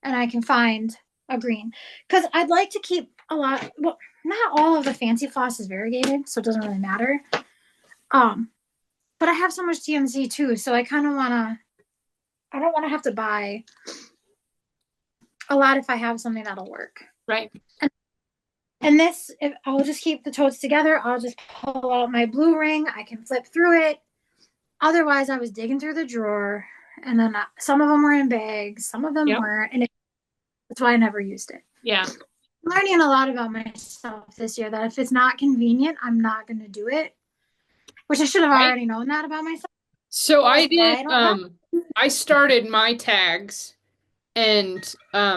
[SPEAKER 2] and I can find a green. Because I'd like to keep a lot, well, not all of the fancy floss is variegated, so it doesn't really matter. But I have so much DMC too, so I kind of I don't want to have to buy a lot if I have something that'll work.
[SPEAKER 1] Right.
[SPEAKER 2] And this, if I'll just keep the totes together, I'll just pull out my blue ring, I can flip through it. Otherwise, I was digging through the drawer, and then some of them were in bags, some of them
[SPEAKER 1] Yep.
[SPEAKER 2] weren't, and that's why I never used it.
[SPEAKER 1] Yeah.
[SPEAKER 2] I'm learning a lot about myself this year that if it's not convenient, I'm not going to do it, which I should have
[SPEAKER 1] Right.
[SPEAKER 2] already known that about myself.
[SPEAKER 1] So I
[SPEAKER 2] Like,
[SPEAKER 1] did,
[SPEAKER 2] I don't know.
[SPEAKER 1] I started my tags and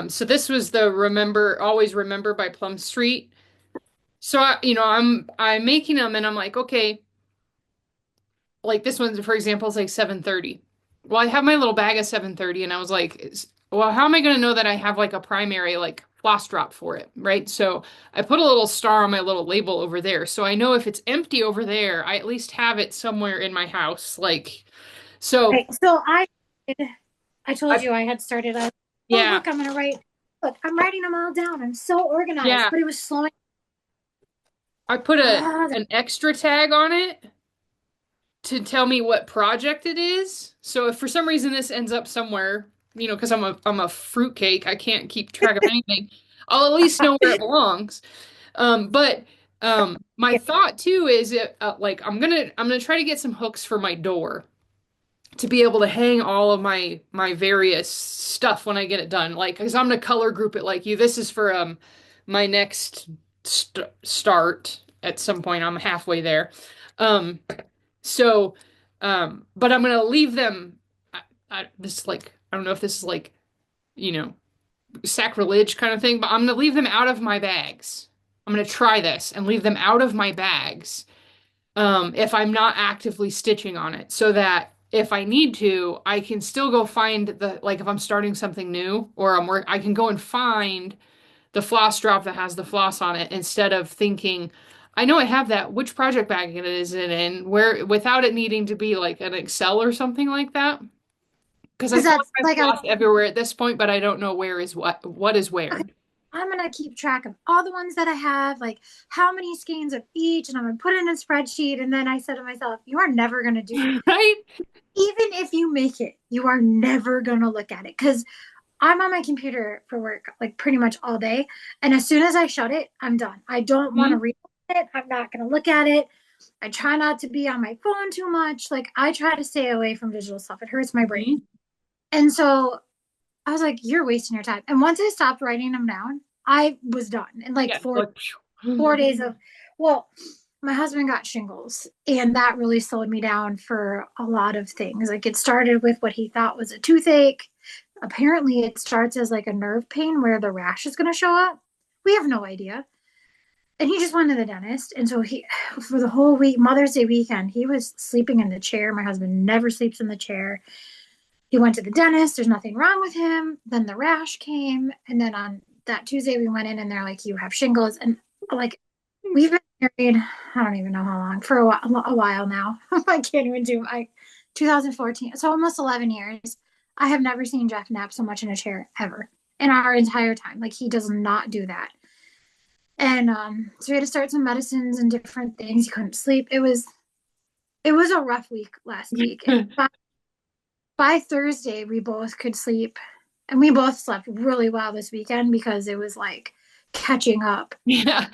[SPEAKER 1] so this was the Always Remember by Plum Street. So I'm making them and I'm like, okay, like this one, for example, is like 7:30. Well, I have my little bag of 7:30 and I was like, well, how am I going to know that I have like a primary like floss drop for it, right? So I put a little star on my little label over there. So I know if it's empty over there, I at least have it somewhere in my house. Like, so
[SPEAKER 2] Right. So I told
[SPEAKER 1] I,
[SPEAKER 2] you I had started. Oh,
[SPEAKER 1] yeah,
[SPEAKER 2] look, I'm going to write. Look, I'm writing them all down. I'm so organized,
[SPEAKER 1] yeah,
[SPEAKER 2] but it was slowing.
[SPEAKER 1] I put
[SPEAKER 2] Ah,
[SPEAKER 1] an extra tag on it to tell me what project it is. So if for some reason this ends up somewhere, because I'm a fruitcake, I can't keep track of anything. I'll at least know where it belongs. But my thought too is like I'm gonna try to get some hooks for my door to be able to hang all of my various stuff when I get it done. Like, because I'm gonna color group it like you. This is for my next start at some point. I'm halfway there. Um, so, but I'm gonna leave them. This like I don't know if this is like you know sacrilege kind of thing, but I'm gonna leave them out of my bags. I'm gonna try this and leave them out of my bags if I'm not actively stitching on it, so that if I need to, I can still go find like if I'm starting something new or I can go and find the floss drop that has the floss on it instead of thinking, I know I have that. Which project bag it is it in? Where without it needing to be like an Excel or something like that. Because I
[SPEAKER 2] because
[SPEAKER 1] feel like
[SPEAKER 2] that's
[SPEAKER 1] I've
[SPEAKER 2] like
[SPEAKER 1] flossed everywhere at this point, but I don't know where is what is where.
[SPEAKER 2] okay, I'm gonna keep track of all the ones that I have, like how many skeins of each, and I'm gonna put it in a spreadsheet. And then I said to myself, you are never gonna do,
[SPEAKER 1] Right?
[SPEAKER 2] even if you make it, you are never gonna look at it because I'm on my computer for work like pretty much all day. And as soon as I shut it, I'm done. I don't want to
[SPEAKER 1] Mhm.
[SPEAKER 2] read it. I'm not going to look at it. I try not to be on my phone too much. Like I try to stay away from digital stuff. It hurts my brain.
[SPEAKER 1] Mhm.
[SPEAKER 2] And so I was like, you're wasting your time. And once I stopped writing them down, I was done. And like
[SPEAKER 1] Yeah.
[SPEAKER 2] four
[SPEAKER 1] Like,
[SPEAKER 2] four
[SPEAKER 1] phew.
[SPEAKER 2] days of, well, my husband got shingles, and that really slowed me down for a lot of things. Like it started with what he thought was a toothache. Apparently, it starts as like a nerve pain where the rash is going to show up. We have no idea. And he just went to the dentist. And so he, for the whole week, Mother's Day weekend, he was sleeping in the chair. My husband never sleeps in the chair. He went to the dentist. There's nothing wrong with him. Then the rash came. And then on that Tuesday, we went in and they're like, you have shingles. And like, we've been married, I don't even know how long, for a while now. I can't even do, 2014. So almost 11 years. I have never seen Jeff nap so much in a chair ever in our entire time. Like, he does not do that. And so we had to start some medicines and different things. He couldn't sleep. It was a rough week last week. And by Thursday, we both could sleep, and we both slept really well this weekend because it was like catching up.
[SPEAKER 1] Yeah.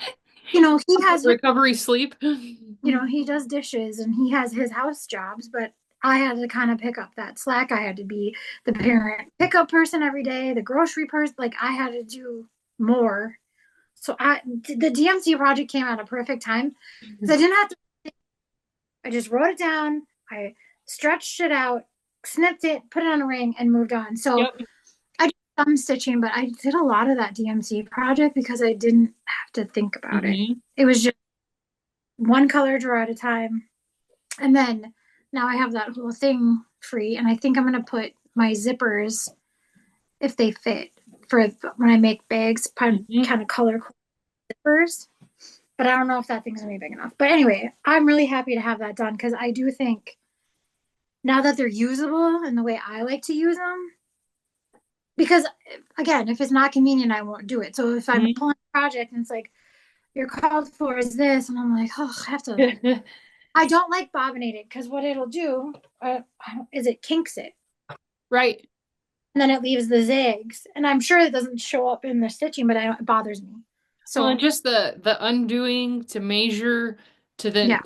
[SPEAKER 2] He has
[SPEAKER 1] Recovery sleep.
[SPEAKER 2] he does dishes and he has his house jobs, but I had to kind of pick up that slack. I had to be the parent pickup person every day, the grocery person. Like I had to do more. So the DMC project came at a perfect time because I didn't have to. I just wrote it down. I stretched it out, snipped it, put it on a ring, and moved on. So
[SPEAKER 1] Yep.
[SPEAKER 2] I did some stitching, but I did a lot of that DMC project because I didn't have to think about it.
[SPEAKER 1] Hmm.
[SPEAKER 2] It was just one color drawer at a time. And then now I have that whole thing free. And I think I'm going to put my zippers, if they fit, for when I make bags, kind
[SPEAKER 1] Hmm.
[SPEAKER 2] of color zippers. But I don't know if that thing's going to be big enough. But anyway, I'm really happy to have that done because I do think now that they're usable in the way I like to use them, because again, if it's not convenient, I won't do it. So if I'm pulling a project and it's like, you're called for is this, and I'm like, oh, I have to. I don't like bobbinated because what it'll do is it kinks it,
[SPEAKER 1] Right.
[SPEAKER 2] and then it leaves the zigs. And I'm sure it doesn't show up in the stitching, but it bothers me.
[SPEAKER 1] Well, and
[SPEAKER 2] So
[SPEAKER 1] just the undoing to measure
[SPEAKER 2] yeah,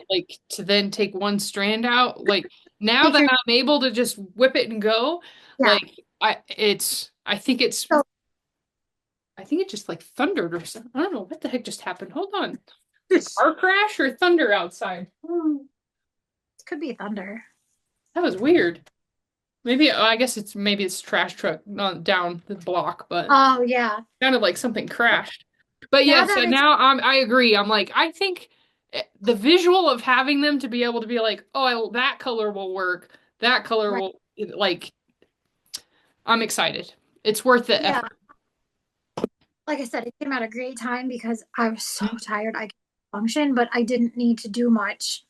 [SPEAKER 1] to then take one strand out. Like now
[SPEAKER 2] take
[SPEAKER 1] that
[SPEAKER 2] your
[SPEAKER 1] I'm able to just whip it and go,
[SPEAKER 2] yeah.
[SPEAKER 1] like
[SPEAKER 2] So
[SPEAKER 1] I think it just like thundered or something. I don't know what the heck just happened. Hold on.
[SPEAKER 2] this
[SPEAKER 1] Car crash or thunder outside?
[SPEAKER 2] could be thunder.
[SPEAKER 1] That was weird. Maybe I guess maybe it's trash truck down the block, but
[SPEAKER 2] Oh yeah.
[SPEAKER 1] sounded like something crashed. But
[SPEAKER 2] Now
[SPEAKER 1] yeah, so
[SPEAKER 2] that it's
[SPEAKER 1] now I agree. I'm like, I think the visual of having them to be able to be like, oh, that color will work. That color
[SPEAKER 2] right,
[SPEAKER 1] will like I'm excited. It's worth the
[SPEAKER 2] yeah.
[SPEAKER 1] effort.
[SPEAKER 2] Like I said, it came at a great time because I was so
[SPEAKER 1] Mhm.
[SPEAKER 2] tired. I could function, but I didn't need to do much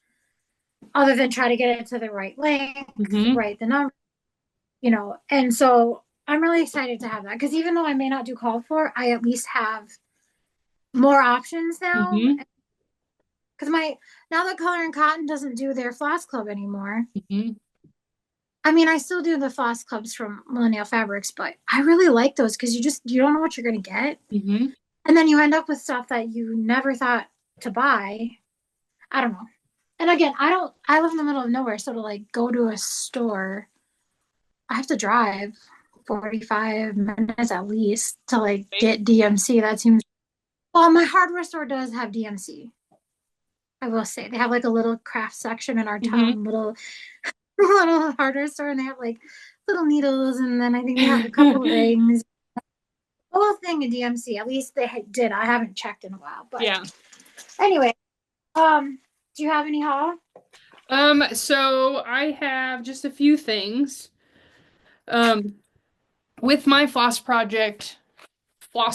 [SPEAKER 2] other than try to get it to the right length,
[SPEAKER 1] Mhm.
[SPEAKER 2] write the number, And so I'm really excited to have that because even though I may not do called for, I at least have more options now.
[SPEAKER 1] Mhm.
[SPEAKER 2] Because now that Color and Cotton doesn't do their floss club anymore.
[SPEAKER 1] Mhm.
[SPEAKER 2] I mean, I still do the floss clubs from Millennial Fabrics, but I really like those because you don't know what you're gonna get,
[SPEAKER 1] Mhm.
[SPEAKER 2] and then you end up with stuff that you never thought to buy. I don't know. And again, I don't. I live in the middle of nowhere, so to like go to a store, I have to drive 45 minutes at least to like get DMC. That seems well, my hardware store does have DMC. I will say they have like a little craft section in our
[SPEAKER 1] Mhm.
[SPEAKER 2] town, little little hardware store, and they have like little needles, and then I think they have a couple rings. The whole thing in DMC. At least they did. I haven't checked in a while, but
[SPEAKER 1] Yeah.
[SPEAKER 2] anyway. Do you have any haul?
[SPEAKER 1] So I have just a few things. Um, with my floss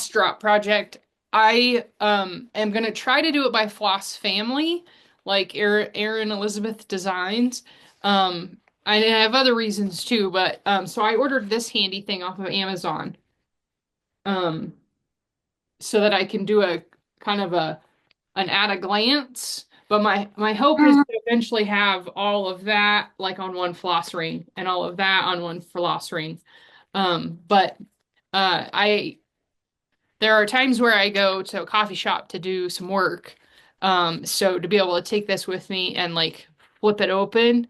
[SPEAKER 1] drop project, I am gonna try to do it by Floss Family, like Aaron Elizabeth Designs. I have other reasons too, but so I ordered this handy thing off of Amazon, um, so that I can do a kind of an at a glance. But my hope is
[SPEAKER 2] Mm,
[SPEAKER 1] to eventually have all of that like on one floss ring and all of that on one floss ring. But I there are times where I go to a coffee shop to do some work. So to be able to take this with me and like flip it open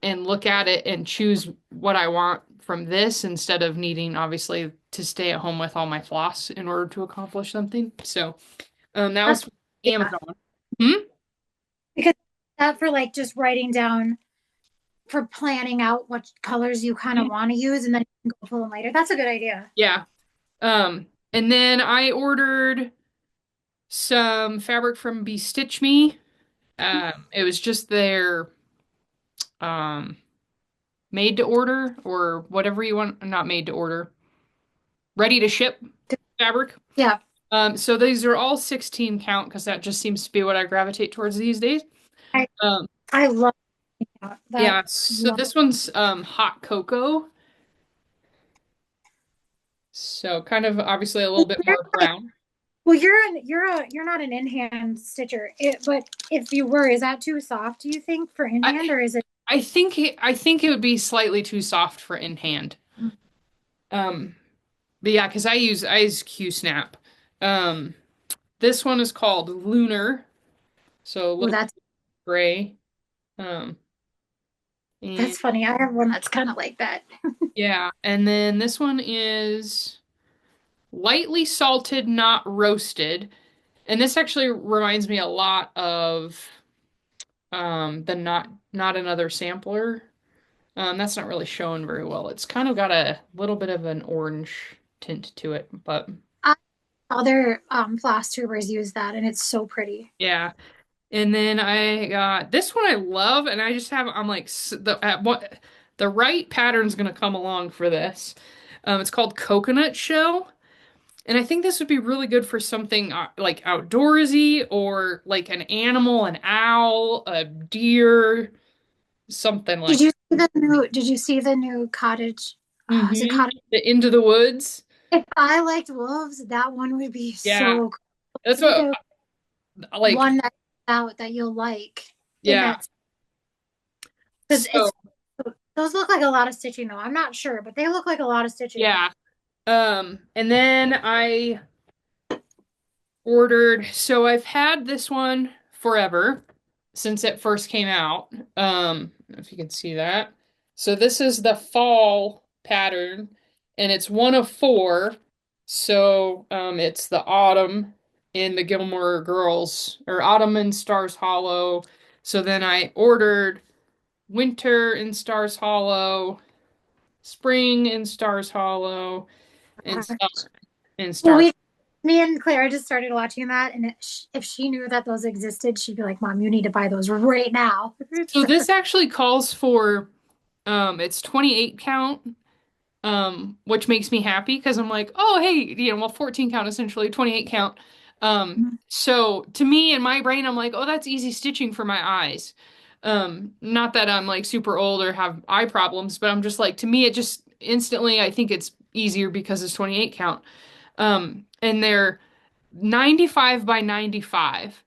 [SPEAKER 1] and look at it and choose what I want from this instead of needing obviously to stay at home with all my floss in order to accomplish something. So that
[SPEAKER 2] That's
[SPEAKER 1] was
[SPEAKER 2] yeah.
[SPEAKER 1] Amazon. Hmm?
[SPEAKER 2] Because that for like just writing down for planning out what colors you kind of want to use and then you can go pull them later. That's a good idea.
[SPEAKER 1] Yeah. And then I ordered some fabric from Be Stitch Me. It was just their um made to order or whatever you want, not made to order, ready to ship fabric.
[SPEAKER 2] Yeah.
[SPEAKER 1] So these are all 16 count because that just seems to be what I gravitate towards these days.
[SPEAKER 2] I
[SPEAKER 1] Um,
[SPEAKER 2] I love that.
[SPEAKER 1] yeah, so
[SPEAKER 2] Love.
[SPEAKER 1] this one's hot cocoa. So kind of obviously a little bit more brown.
[SPEAKER 2] Well, you're not an in hand stitcher, but if you were, is that too soft? Do you think for in hand
[SPEAKER 1] I
[SPEAKER 2] or is it?
[SPEAKER 1] I think it would be slightly too soft for in hand. Um, but yeah, because I use Q Snap. Um, this one is called Lunar, so a
[SPEAKER 2] Oh,
[SPEAKER 1] little gray. Um, and
[SPEAKER 2] that's funny. I have one that's kind of like that.
[SPEAKER 1] yeah, and then this one is lightly salted, not roasted. And this actually reminds me a lot of the not another sampler. That's not really showing very well. It's kind of got a little bit of an orange tint to it, but
[SPEAKER 2] I, other floss tubers use that, and it's so pretty.
[SPEAKER 1] yeah. And then I got this one I love, and I just have I'm like the at what the right pattern's gonna come along for this. It's called Coconut Shell. And I think this would be really good for something like outdoorsy or like an animal, an owl, a deer, something like
[SPEAKER 2] Did you see the new cottage? Is it
[SPEAKER 1] hmm
[SPEAKER 2] cottage?
[SPEAKER 1] the Into the Woods.
[SPEAKER 2] If I liked wolves, that one would be
[SPEAKER 1] Yeah,
[SPEAKER 2] so cool.
[SPEAKER 1] that's
[SPEAKER 2] I think
[SPEAKER 1] what
[SPEAKER 2] I
[SPEAKER 1] like.
[SPEAKER 2] one that out that you'll like in
[SPEAKER 1] Yeah,
[SPEAKER 2] that because
[SPEAKER 1] so
[SPEAKER 2] it's those look like a lot of stitching though. I'm not sure, but they look like a lot of stitching.
[SPEAKER 1] yeah. And then I ordered. So I've had this one forever since it first came out. If you can see that. So this is the fall pattern, and it's one of four. So it's the autumn in the Gilmore Girls, or autumn in Stars Hollow. So then I ordered winter in Stars Hollow, spring in Stars Hollow, and stuff in
[SPEAKER 2] Well,
[SPEAKER 1] Stars.
[SPEAKER 2] me and Clara just started watching that, and if she knew that those existed, she'd be like, "Mom, you need to buy those right now."
[SPEAKER 1] So this actually calls for it's 28 count, which makes me happy because I'm like, oh hey, well 14 count essentially, 28 count. So to me in my brain, I'm like, oh, that's easy stitching for my eyes. Not that I'm like super old or have eye problems, but I'm just like, to me, it just instantly I think it's easier because it's 28 count. And they're 95 by 95.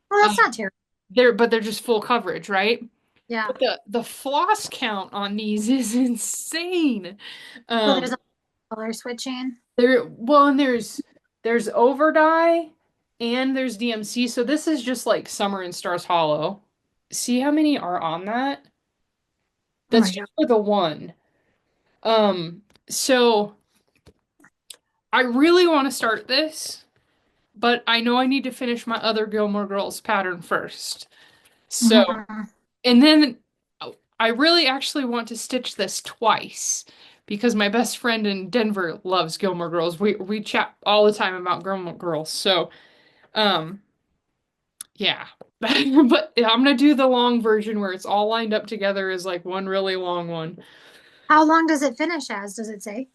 [SPEAKER 2] Well,
[SPEAKER 1] Uh,
[SPEAKER 2] that's not terrible.
[SPEAKER 1] but they're just full coverage, right?
[SPEAKER 2] Yeah.
[SPEAKER 1] But the floss count on these is insane.
[SPEAKER 2] So there's
[SPEAKER 1] Um,
[SPEAKER 2] a color switching.
[SPEAKER 1] and there's Overdye and there's DMC. So this is just like Summer and Stars Hollow. See how many are on that?
[SPEAKER 2] Oh
[SPEAKER 1] That's
[SPEAKER 2] my God.
[SPEAKER 1] just for the one. So I really want to start this, but I know I need to finish my other Gilmore Girls pattern first. So,
[SPEAKER 2] Mhm.
[SPEAKER 1] and then I really actually want to stitch this twice because my best friend in Denver loves Gilmore Girls. We chat all the time about Gilmore Girls. So, um, yeah. But yeah, I'm gonna do the long version where it's all lined up together as like one really long one.
[SPEAKER 2] How long does it finish as? Does it say?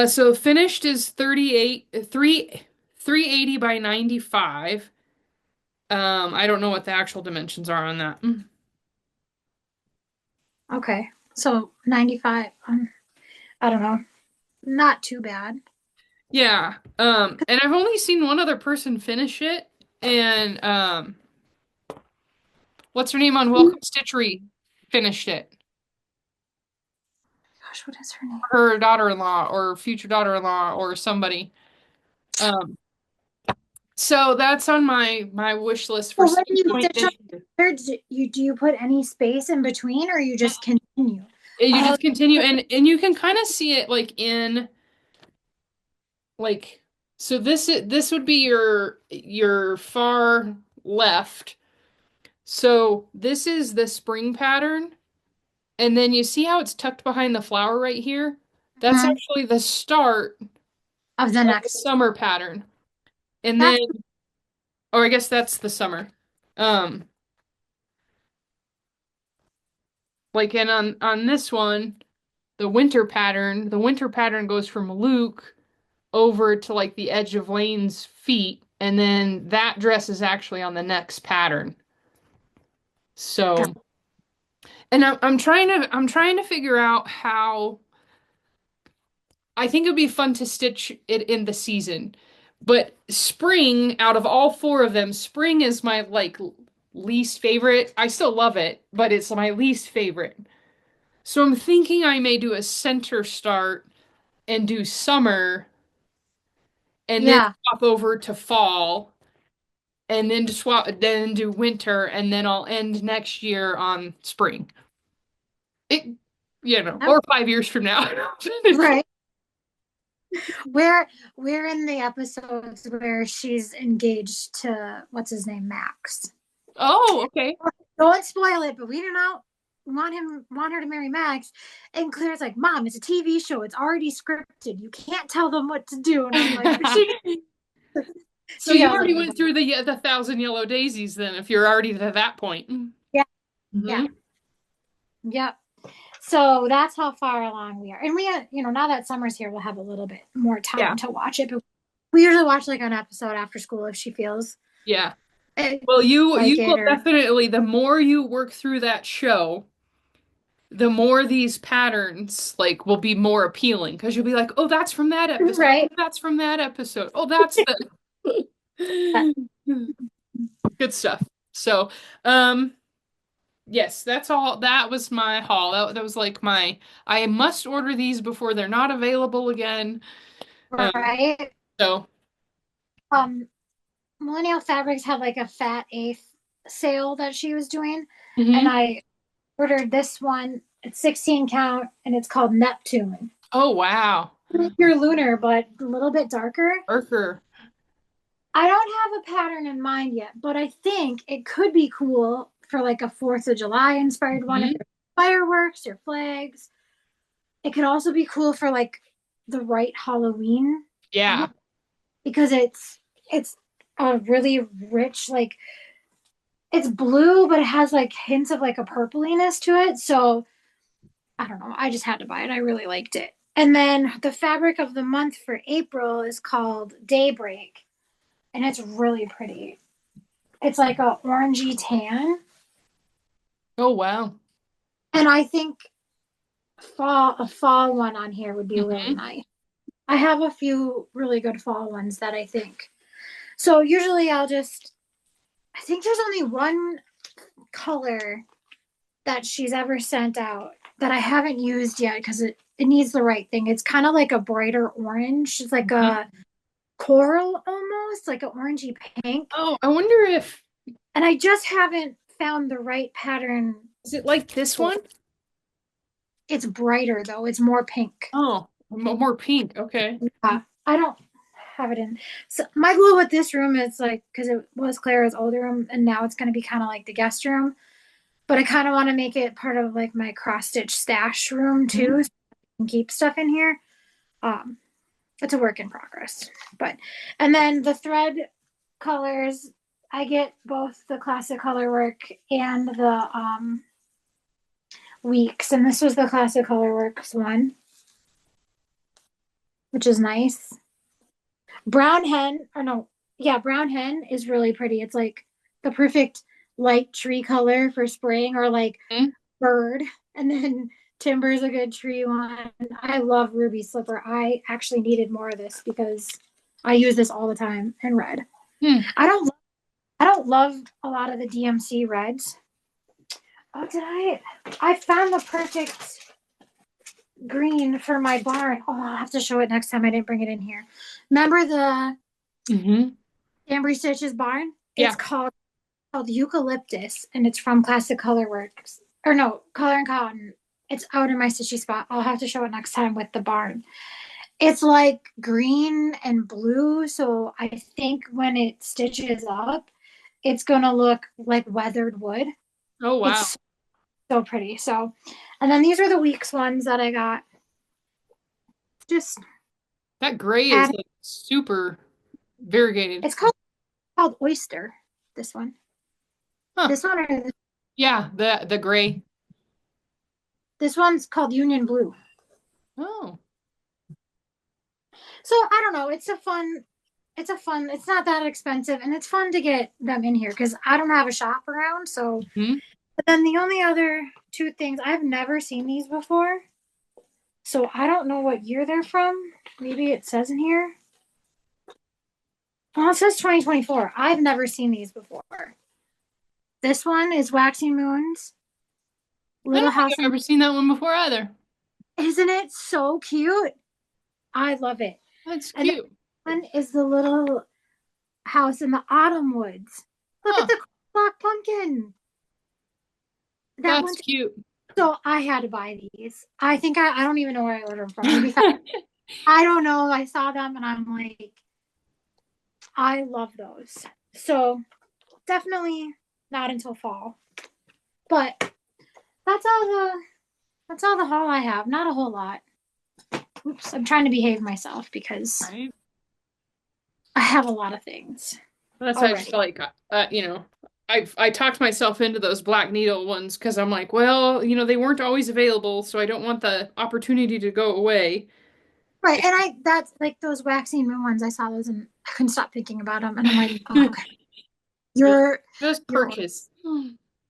[SPEAKER 1] So finished is 380 by 95. I don't know what the actual dimensions are on that.
[SPEAKER 2] Okay. So 95. I don't know. Not too bad.
[SPEAKER 1] Yeah. And I've only seen one other person finish it, and what's her name on Welcome Stitchery finished it.
[SPEAKER 2] Gosh, what is her name?
[SPEAKER 1] Her daughter-in-law or future daughter-in-law or somebody. Um, So that's on my wish list for
[SPEAKER 2] So when
[SPEAKER 1] some
[SPEAKER 2] you
[SPEAKER 1] point
[SPEAKER 2] stitch
[SPEAKER 1] this
[SPEAKER 2] up
[SPEAKER 1] year.
[SPEAKER 2] there, do you put any space in between or you just continue?
[SPEAKER 1] You
[SPEAKER 2] Oh,
[SPEAKER 1] just continue, and you can kind of see it like in like so this would be your far left. So this is the spring pattern, and then you see how it's tucked behind the flower right here? That's
[SPEAKER 2] mhm.
[SPEAKER 1] actually the start
[SPEAKER 2] Of the
[SPEAKER 1] of the
[SPEAKER 2] next.
[SPEAKER 1] summer pattern. And then,
[SPEAKER 2] That's
[SPEAKER 1] or I guess that's the summer. Um, like and on this one, the winter pattern goes from Luke over to like the edge of Lane's feet, and then that dress is actually on the next pattern. So, and I'm trying to figure out how I think it would be fun to stitch it in the season. But spring, out of all four of them, spring is my like least favorite. I still love it, but it's my least favorite. So I'm thinking I may do a center start and do summer and then
[SPEAKER 2] yeah.
[SPEAKER 1] swap over to fall and then to swap then do winter and then I'll end next year on spring. It
[SPEAKER 2] Oh,
[SPEAKER 1] or 5 years from now.
[SPEAKER 2] right. Where we're in the episodes where she's engaged to what's his name, Max.
[SPEAKER 1] Oh, okay.
[SPEAKER 2] Don't spoil it, but we do not want her to marry Max. And Claire's like, Mom, it's a TV show. It's already scripted. You can't tell them what to do. And I'm like,
[SPEAKER 1] So
[SPEAKER 2] she
[SPEAKER 1] you
[SPEAKER 2] yells at
[SPEAKER 1] already
[SPEAKER 2] me
[SPEAKER 1] went
[SPEAKER 2] about
[SPEAKER 1] through
[SPEAKER 2] it.
[SPEAKER 1] the thousand yellow daisies then, if you're already to that point.
[SPEAKER 2] Yeah, yeah,
[SPEAKER 1] Hmm.
[SPEAKER 2] yep. So that's how far along we are. And now that summer's here, we'll have a little bit more
[SPEAKER 1] Yeah.
[SPEAKER 2] time to watch it. But we usually watch like an episode after school if she feels
[SPEAKER 1] Yeah.
[SPEAKER 2] it,
[SPEAKER 1] Well, you
[SPEAKER 2] like it
[SPEAKER 1] will
[SPEAKER 2] or
[SPEAKER 1] definitely, the more you work through that show, the more these patterns like will be more appealing because you'll be like, oh, that's from that episode. Oh,
[SPEAKER 2] right.
[SPEAKER 1] that's from that episode. Oh, that's the good stuff. So, um, yes, that's all. That was my haul. That was like I must order these before they're not available again. Um,
[SPEAKER 2] Right.
[SPEAKER 1] so,
[SPEAKER 2] Um, Millennial Fabrics had like a Fat Eighth sale that she was doing, and
[SPEAKER 1] mhm.
[SPEAKER 2] I ordered this one. It's 16 count, and it's called Neptune.
[SPEAKER 1] Oh, wow.
[SPEAKER 2] Your lunar, but a little bit darker.
[SPEAKER 1] Urker.
[SPEAKER 2] I don't have a pattern in mind yet, but I think it could be cool for like a 4th of July inspired one if
[SPEAKER 1] Mhm.
[SPEAKER 2] there's fireworks or flags. It could also be cool for like the right Halloween
[SPEAKER 1] Yeah.
[SPEAKER 2] because it's a really rich like it's blue, but it has like hints of like a purpliness to it. So I don't know. I just had to buy it. I really liked it. And then the fabric of the month for April is called Daybreak, and it's really pretty. It's like a orangey tan,
[SPEAKER 1] Oh, wow.
[SPEAKER 2] and I think a fall one on here would be really
[SPEAKER 1] Hmm.
[SPEAKER 2] nice. I have a few really good fall ones that I think. So usually I think there's only one color that she's ever sent out that I haven't used yet because it needs the right thing. It's kind of like a brighter orange. It's like
[SPEAKER 1] Hmm.
[SPEAKER 2] a coral almost, like an orangey pink.
[SPEAKER 1] Oh, I wonder if
[SPEAKER 2] And I just haven't found the right pattern.
[SPEAKER 1] is it like this one?
[SPEAKER 2] It's brighter though. It's more pink.
[SPEAKER 1] Oh, more pink. Okay.
[SPEAKER 2] I don't have it in. So my goal with this room is like because it was Clara's older room and now it's going to be kind of like the guest room. But I kind of want to make it part of like my cross stitch stash room
[SPEAKER 1] Mhm.
[SPEAKER 2] too, so I can keep stuff in here. Um, it's a work in progress. But and then the thread colors, I get both the classic color work and the weeks, and this was the classic color works one, which is nice. Brown hen, or no, yeah, brown hen is really pretty. It's like the perfect light tree color for spring, or like
[SPEAKER 1] Mhm.
[SPEAKER 2] bird. And then timber is a good tree one. I love ruby slipper. I actually needed more of this because I use this all the time in red.
[SPEAKER 1] Hmm.
[SPEAKER 2] I don't love a lot of the DMC reds. Oh, I found the perfect green for my barn. Oh, I'll have to show it next time. I didn't bring it in here. Remember the
[SPEAKER 1] Mhm.
[SPEAKER 2] Ambry Stitch's barn. It's
[SPEAKER 1] Yeah.
[SPEAKER 2] called Eucalyptus, and it's from Classic Colorworks. Or no, Color and Cotton. It's out in my stitchy spot. I'll have to show it next time with the barn. It's like green and blue, so I think when it stitches up, it's gonna look like weathered wood.
[SPEAKER 1] Oh, wow.
[SPEAKER 2] It's so pretty. So, and then these are the Weeks ones that I got. Just
[SPEAKER 1] That gray is
[SPEAKER 2] add.
[SPEAKER 1] like super variegated.
[SPEAKER 2] It's called Oyster. This one.
[SPEAKER 1] Huh.
[SPEAKER 2] This one or
[SPEAKER 1] Yeah, the gray.
[SPEAKER 2] this one's called Union Blue.
[SPEAKER 1] Oh.
[SPEAKER 2] So I don't know. It's not that expensive, and it's fun to get them in here because I don't have a shop around. So,
[SPEAKER 1] Hmm.
[SPEAKER 2] but then the only other two things, I've never seen these before. So I don't know what year they're from. Maybe it says in here. Well, it says 2024. I've never seen these before. This one is Waxing Moons.
[SPEAKER 1] I
[SPEAKER 2] Little
[SPEAKER 1] don't think
[SPEAKER 2] House
[SPEAKER 1] I've
[SPEAKER 2] in.
[SPEAKER 1] ever seen that one before either.
[SPEAKER 2] Isn't it so cute? I love it.
[SPEAKER 1] That's
[SPEAKER 2] And
[SPEAKER 1] cute.
[SPEAKER 2] then one is the Little House in the Autumn Woods. Look at
[SPEAKER 1] Huh.
[SPEAKER 2] the black pumpkin. That one.
[SPEAKER 1] That's cute.
[SPEAKER 2] So I had to buy these. I think I don't even know where I ordered them from. Maybe I don't know. I saw them and I'm like, I love those. So definitely not until fall. But that's all the haul I have. Not a whole lot. Oops, I'm trying to behave myself because
[SPEAKER 1] Right?
[SPEAKER 2] I have a lot of things
[SPEAKER 1] That's why I just
[SPEAKER 2] already.
[SPEAKER 1] feel like, I talked myself into those black needle ones because I'm like, well, they weren't always available, so I don't want the opportunity to go away.
[SPEAKER 2] Right, and that's like those waxing moon ones. I saw those and I couldn't stop thinking about them. And I'm like, oh, okay.
[SPEAKER 1] You're like,
[SPEAKER 2] you're
[SPEAKER 1] just
[SPEAKER 2] you're
[SPEAKER 1] purchase.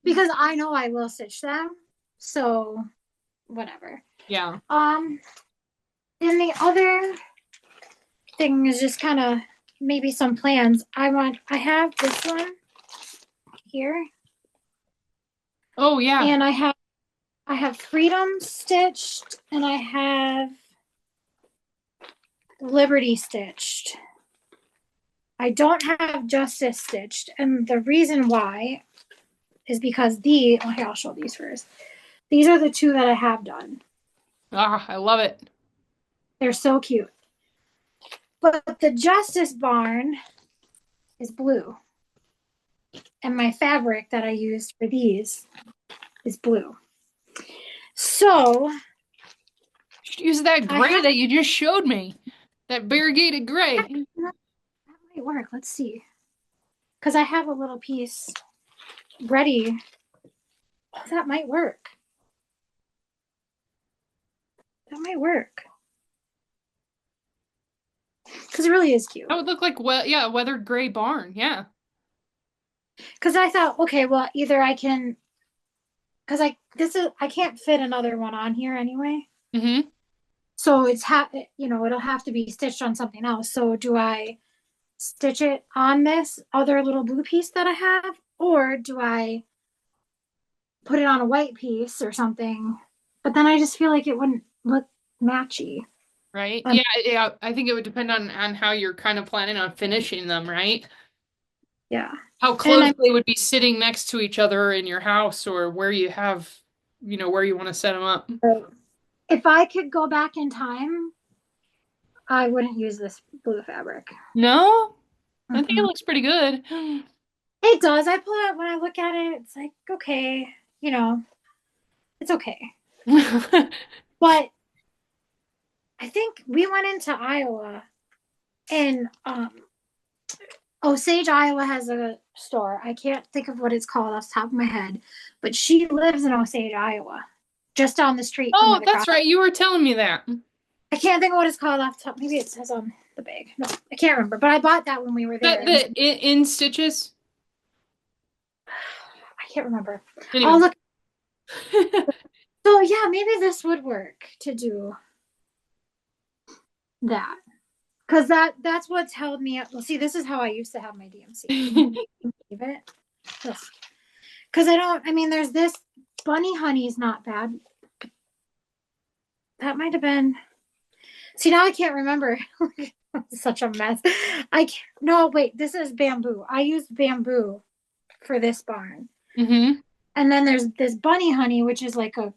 [SPEAKER 2] because I know I will stitch them. So whatever.
[SPEAKER 1] Yeah.
[SPEAKER 2] And the other thing is just kind of maybe some plans. I have this one here,
[SPEAKER 1] Oh, yeah.
[SPEAKER 2] and I have Freedom stitched, and I have Liberty stitched. I don't have Justice stitched, and the reason why is because here, I'll show these first. These are the two that I have done.
[SPEAKER 1] Ah, I love it.
[SPEAKER 2] They're so cute. But the Justice Barn is blue. And my fabric that I used for these is blue. So
[SPEAKER 1] Use that gray that you just showed me. That variegated gray.
[SPEAKER 2] that might work. Let's see. Because I have a little piece ready. Oh, that might work. That might work. Because it really is cute.
[SPEAKER 1] That would look like, well, yeah, a weathered gray barn. Yeah.
[SPEAKER 2] Because I thought, okay, well, either I can, because I can't fit another one on here anyway.
[SPEAKER 1] Mm-hmm.
[SPEAKER 2] So it'll have to be stitched on something else. So do I stitch it on this other little blue piece that I have, or do I put it on a white piece or something? But then I just feel like it wouldn't look matchy.
[SPEAKER 1] Right? Yeah, yeah. I think it would depend on how you're kind of planning on finishing them, right?
[SPEAKER 2] Yeah.
[SPEAKER 1] How
[SPEAKER 2] And
[SPEAKER 1] close they would be sitting next to each other in your house or where you have, where you want to set them up.
[SPEAKER 2] if I could go back in time, I wouldn't use this blue fabric.
[SPEAKER 1] No? I think it
[SPEAKER 2] Mm-mm.
[SPEAKER 1] looks pretty good.
[SPEAKER 2] It does. I pull it when I look at it. It's like, okay, it's okay. But I think we went into Iowa, and Osage, Iowa has a store. I can't think of what it's called off the top of my head, but she lives in Osage, Iowa, just down the street from where
[SPEAKER 1] Oh,
[SPEAKER 2] the
[SPEAKER 1] that's
[SPEAKER 2] cross.
[SPEAKER 1] right. You were telling me that.
[SPEAKER 2] I can't think of what it's called off the top. Maybe it says on the bag. No, I can't remember. But I bought that when we were
[SPEAKER 1] That
[SPEAKER 2] there.
[SPEAKER 1] the in stitches.
[SPEAKER 2] I can't remember.
[SPEAKER 1] Anyway.
[SPEAKER 2] I'll look. So yeah, maybe this would work to do that. Because that's what's held me up. Well, see, this is how I used to have my DMC. Leave it. Because there's this Bunny Honey's not bad. That might have been. See, now I can't remember. Such a mess. I can't, no, wait, this is bamboo. I used bamboo for this barn.
[SPEAKER 1] Mm-hmm.
[SPEAKER 2] And then there's this bunny honey, which is like a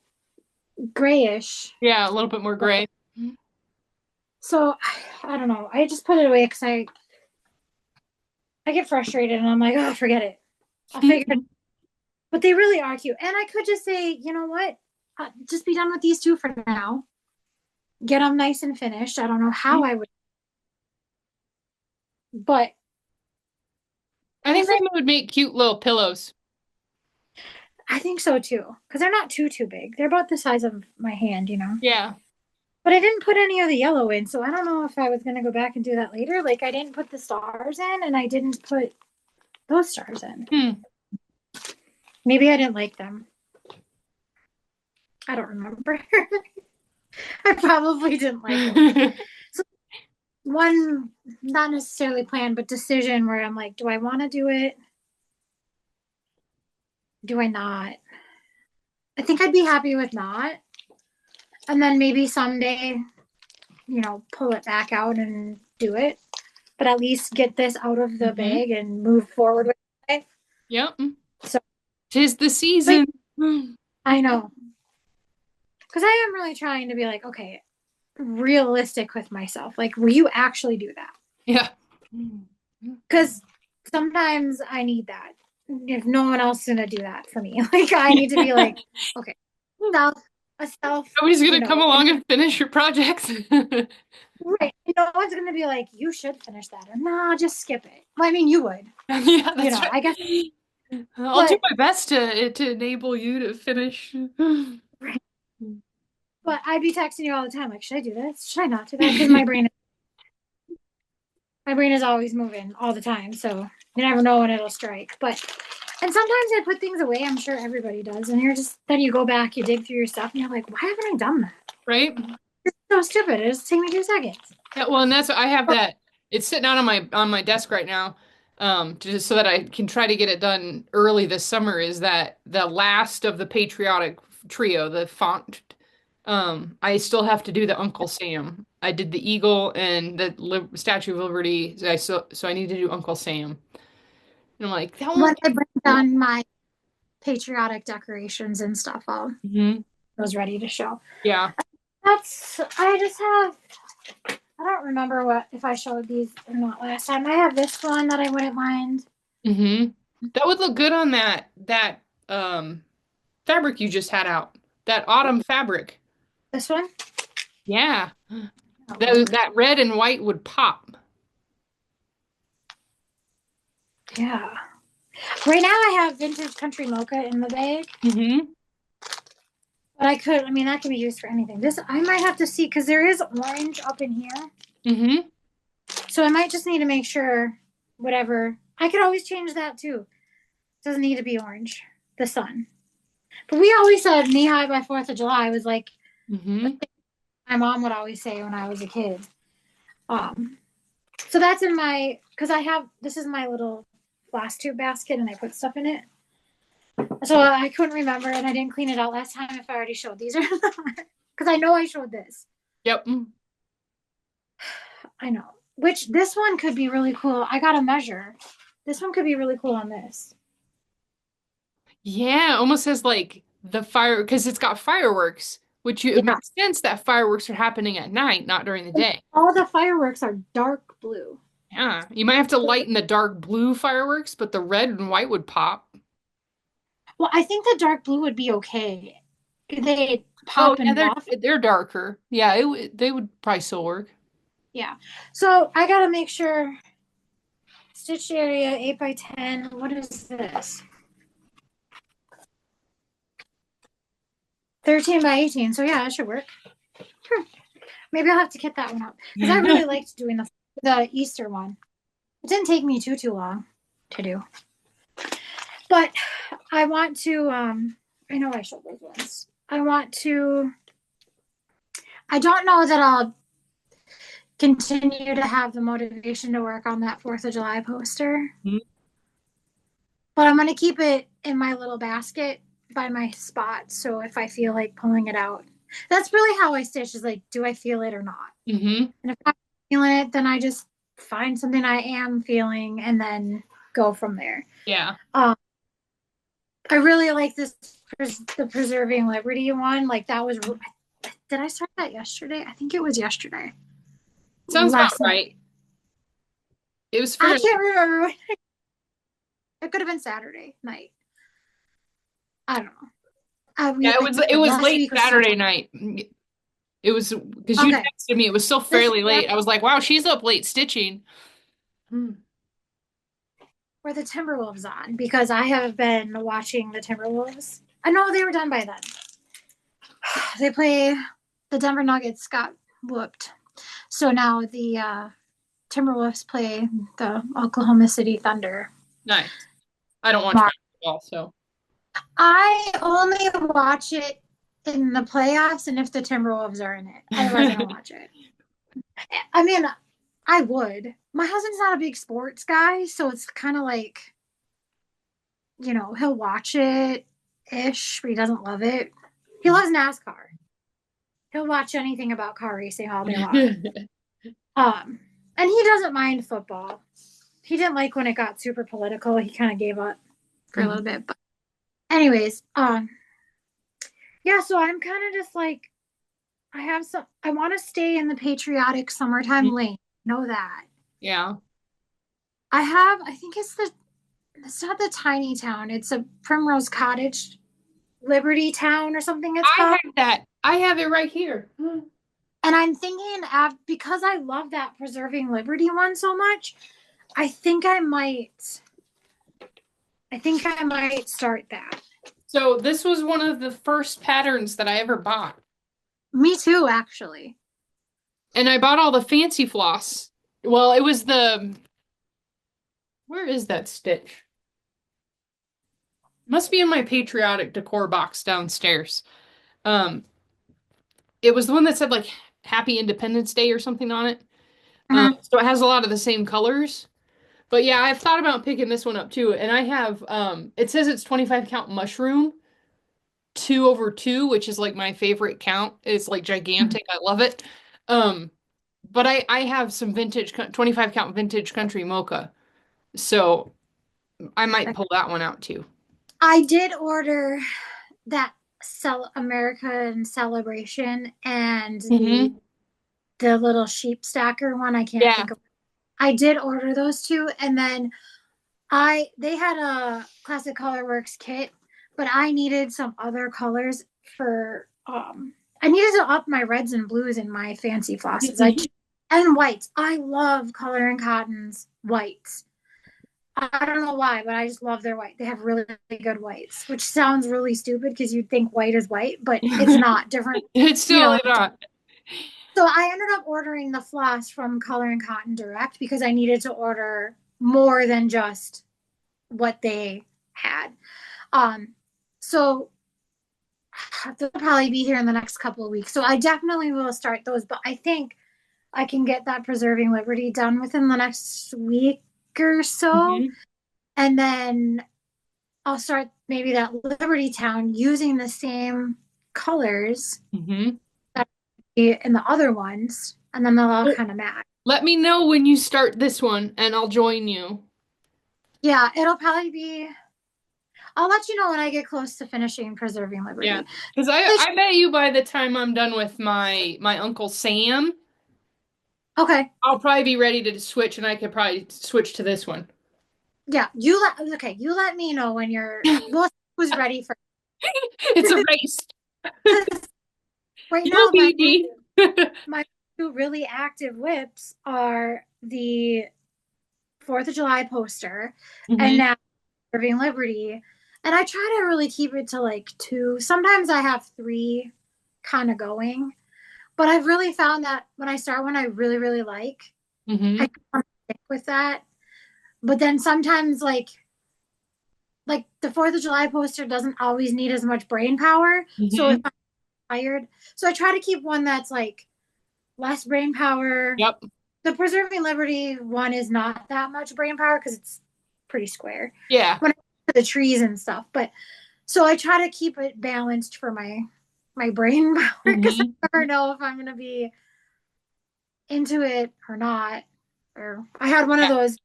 [SPEAKER 2] grayish.
[SPEAKER 1] Yeah, a little bit more gray.
[SPEAKER 2] So I don't know. I just put it away because I get frustrated and I'm like, oh, forget it. I'll figure it. But they really are cute. And I could just say, you know what? Just be done with these two for now. Get them nice and finished. I don't know how I would, but
[SPEAKER 1] I think
[SPEAKER 2] anything.
[SPEAKER 1] some would make cute little pillows.
[SPEAKER 2] I think so too, because they're not too big. They're about the size of my hand, you know.
[SPEAKER 1] Yeah.
[SPEAKER 2] But I didn't put any of the yellow in, so I don't know if I was gonna go back and do that later. Like I didn't put the stars in, and I didn't put those stars in.
[SPEAKER 1] Hmm.
[SPEAKER 2] Maybe I didn't like them. I don't remember. I probably didn't like them. So one, not necessarily plan, but decision where I'm like, do I want to do it? Do I not? I think I'd be happy with not. And then maybe someday, pull it back out and do it. But at least get this out of the
[SPEAKER 1] Mm-hmm.
[SPEAKER 2] bag and move forward with it.
[SPEAKER 1] Yep.
[SPEAKER 2] So
[SPEAKER 1] 'Tis the season.
[SPEAKER 2] I know. Because I am really trying to be like, okay, realistic with myself. Like, will you actually do that?
[SPEAKER 1] Yeah.
[SPEAKER 2] Because sometimes I need that. If no one else is gonna do that for me, like I need to be like, okay, self,
[SPEAKER 1] Nobody's gonna come along and finish your projects.
[SPEAKER 2] right. No one's gonna be like, you should finish that, or no, just skip it. Well, I mean, you would.
[SPEAKER 1] Yeah, that's right.
[SPEAKER 2] I guess
[SPEAKER 1] I'll do my best to enable you to finish.
[SPEAKER 2] Right. But I'd be texting you all the time, like, should I do this? Should I not do that? Because my brain is always moving all the time, so you never know when it'll strike. But and sometimes I put things away. I'm sure everybody does, and then you go back, you dig through your stuff, and you're like, why haven't I done that?
[SPEAKER 1] Right?
[SPEAKER 2] It's so stupid. It just take me 2 seconds.
[SPEAKER 1] Yeah, well, and that's I have that. It's sitting out on my desk right now, just so that I can try to get it done early this summer. Is that the last of the patriotic trio, the font? I still have to do the Uncle Sam. I did the eagle and the Statue of Liberty. So I need to do Uncle Sam. And I'm like, that
[SPEAKER 2] When
[SPEAKER 1] won't.
[SPEAKER 2] I bring down my patriotic decorations and stuff,
[SPEAKER 1] Mhm.
[SPEAKER 2] I was ready to show.
[SPEAKER 1] Yeah.
[SPEAKER 2] I just have, I don't remember if I showed these or not last time. I have this one that I wouldn't mind.
[SPEAKER 1] Hmm. That would look good on that fabric you just had out. That autumn fabric.
[SPEAKER 2] This one?
[SPEAKER 1] Yeah. That red and white would pop.
[SPEAKER 2] Yeah. Right now I have vintage country mocha in the bag.
[SPEAKER 1] Hmm.
[SPEAKER 2] But I mean, that can be used for anything. This, I might have to see, because there is orange up in here.
[SPEAKER 1] Hmm.
[SPEAKER 2] So I might just need to make sure, whatever. I could always change that too. It doesn't need to be orange. The sun. But we always said knee high by 4th of July was like,
[SPEAKER 1] Hmm.
[SPEAKER 2] my mom would always say when I was a kid. So that's in because this is my little Flosstube basket and I put stuff in it. So I couldn't remember and I didn't clean it out last time if I already showed these or not. Because I know I showed this.
[SPEAKER 1] Yep.
[SPEAKER 2] I know. Which this one could be really cool. I got to measure. This one could be really cool on this.
[SPEAKER 1] Yeah, almost as like the fire because it's got fireworks, which it
[SPEAKER 2] Yeah.
[SPEAKER 1] makes sense that fireworks are happening at night, not during the day.
[SPEAKER 2] All the fireworks are dark blue.
[SPEAKER 1] Yeah, you might have to lighten the dark blue fireworks, but the red and white would pop.
[SPEAKER 2] Well, I think the dark blue would be okay. They
[SPEAKER 1] Oh
[SPEAKER 2] pop
[SPEAKER 1] yeah,
[SPEAKER 2] and buff.
[SPEAKER 1] they're darker. Yeah, they would probably still work.
[SPEAKER 2] Yeah. So I got to make sure stitch area 8 by 10. What is this? 13 by 18. So yeah, that should work. Maybe I'll have to kit that one up because I really liked doing the Easter one. It didn't take me too long to do. But I want to, I know I showed those ones. I don't know that I'll continue to have the motivation to work on that 4th of July poster.
[SPEAKER 1] Mhm.
[SPEAKER 2] But I'm going to keep it in my little basket by my spot. So if I feel like pulling it out, That's really how I stitch is like, do I feel it or not?
[SPEAKER 1] Mm-hmm.
[SPEAKER 2] And if I'm feeling it, then I just find something I am feeling and then go from there.
[SPEAKER 1] Yeah.
[SPEAKER 2] Um, I really like the Preserving Liberty one. Like that was, did I start that yesterday? I think it was yesterday.
[SPEAKER 1] Sounds about
[SPEAKER 2] Last night.
[SPEAKER 1] right. It was
[SPEAKER 2] I
[SPEAKER 1] fairly.
[SPEAKER 2] can't remember. It could have been Saturday night. I don't know.
[SPEAKER 1] Yeah, it was
[SPEAKER 2] Last
[SPEAKER 1] late
[SPEAKER 2] week was so
[SPEAKER 1] Saturday night. It was because you
[SPEAKER 2] okay.
[SPEAKER 1] texted me. It was still
[SPEAKER 2] This
[SPEAKER 1] fairly
[SPEAKER 2] yeah,
[SPEAKER 1] late. I was like, wow, she's up late stitching. Hmm.
[SPEAKER 2] where the Timberwolves on because I have been watching the Timberwolves. I know they were done by then. They play the Denver Nuggets got whooped. So now the Timberwolves play the Oklahoma City Thunder.
[SPEAKER 1] Nice. I don't watch basketball, so.
[SPEAKER 2] I only watch it in the playoffs and if the Timberwolves are in it. Otherwise, I don't watch it. I mean, I would. My husband's not a big sports guy, so it's kind of like, he'll watch it ish, but he doesn't love it. He loves NASCAR. He'll watch anything about car racing all day long. And he doesn't mind football. He didn't like when it got super political. He kind of gave up for a little bit. But anyways, yeah, so I'm kind of just like I want to stay in the patriotic summertime lane. Know that.
[SPEAKER 1] Yeah.
[SPEAKER 2] I think it's not the tiny town. It's a Primrose Cottage, Liberty Town or something it's
[SPEAKER 1] I
[SPEAKER 2] called.
[SPEAKER 1] have that. I have it right here.
[SPEAKER 2] And I'm thinking because I love that Preserving Liberty one so much, I think I might start that.
[SPEAKER 1] So this was one of the first patterns that I ever bought.
[SPEAKER 2] Me too, actually.
[SPEAKER 1] And I bought all the fancy floss. Well, it was where is that stitch? Must be in my patriotic decor box downstairs. Um, it was the one that said like Happy Independence Day or something on it.
[SPEAKER 2] Mm-hmm.
[SPEAKER 1] So it has a lot of the same colors. But yeah, I've thought about picking this one up too. And I have it says it's 25 count mushroom, 2/2, which is like my favorite count. It's like gigantic. I love it. Um, but I have some 25 count vintage country mocha. So I might pull that one out too.
[SPEAKER 2] I did order that American Celebration and
[SPEAKER 1] Hmm.
[SPEAKER 2] the little sheep stacker one. I can't
[SPEAKER 1] Yeah.
[SPEAKER 2] think of. I did order those two, and then they had a Classic Colorworks kit, but I needed some other colors for I needed to up my reds and blues in my fancy flosses. And whites. I love Color and Cotton's whites. I don't know why, but I just love their white. They have really, really good whites, which sounds really stupid because you'd think white is white, but it's not different.
[SPEAKER 1] It's
[SPEAKER 2] You know,
[SPEAKER 1] totally not.
[SPEAKER 2] so I ended up ordering the floss from Color and Cotton Direct because I needed to order more than just what they had. So they'll probably be here in the next couple of weeks. So I definitely will start those, but I think I can get that Preserving Liberty done within the next week or so.
[SPEAKER 1] Hmm.
[SPEAKER 2] And then I'll start maybe that Liberty Town using the same colors
[SPEAKER 1] Hmm.
[SPEAKER 2] that in the other ones, and then they'll all kind of match.
[SPEAKER 1] Let me know when you start this one and I'll join you.
[SPEAKER 2] Yeah, it'll probably be. I'll let you know when I get close to finishing Preserving
[SPEAKER 1] Yeah.
[SPEAKER 2] Liberty.
[SPEAKER 1] Because I bet you by the time I'm done with my Uncle Sam,
[SPEAKER 2] Okay.
[SPEAKER 1] I'll probably be ready to switch and I could probably switch to this one.
[SPEAKER 2] Yeah, you let me know when we'll see who's ready for
[SPEAKER 1] It's a race.
[SPEAKER 2] right
[SPEAKER 1] You'll
[SPEAKER 2] now
[SPEAKER 1] be
[SPEAKER 2] my two really active whips are the 4th of July poster and
[SPEAKER 1] Hmm.
[SPEAKER 2] now Serving Liberty. And I try to really keep it to like two. Sometimes I have three kind of going. But I've really found that when I start one I really, really like, I
[SPEAKER 1] Hmm.
[SPEAKER 2] want to stick with that. But then sometimes like the 4th of July poster doesn't always need as much brain power. So if
[SPEAKER 1] Hmm.
[SPEAKER 2] I'm tired, so I try to keep one that's like less brain power.
[SPEAKER 1] Yep.
[SPEAKER 2] The Preserving Liberty one is not that much brain power because it's pretty square
[SPEAKER 1] Yeah.
[SPEAKER 2] when I put the trees and stuff. But so I try to keep it balanced for my my brain power because
[SPEAKER 1] Hmm.
[SPEAKER 2] I never know if I'm gonna be into it or not. Or I had one of those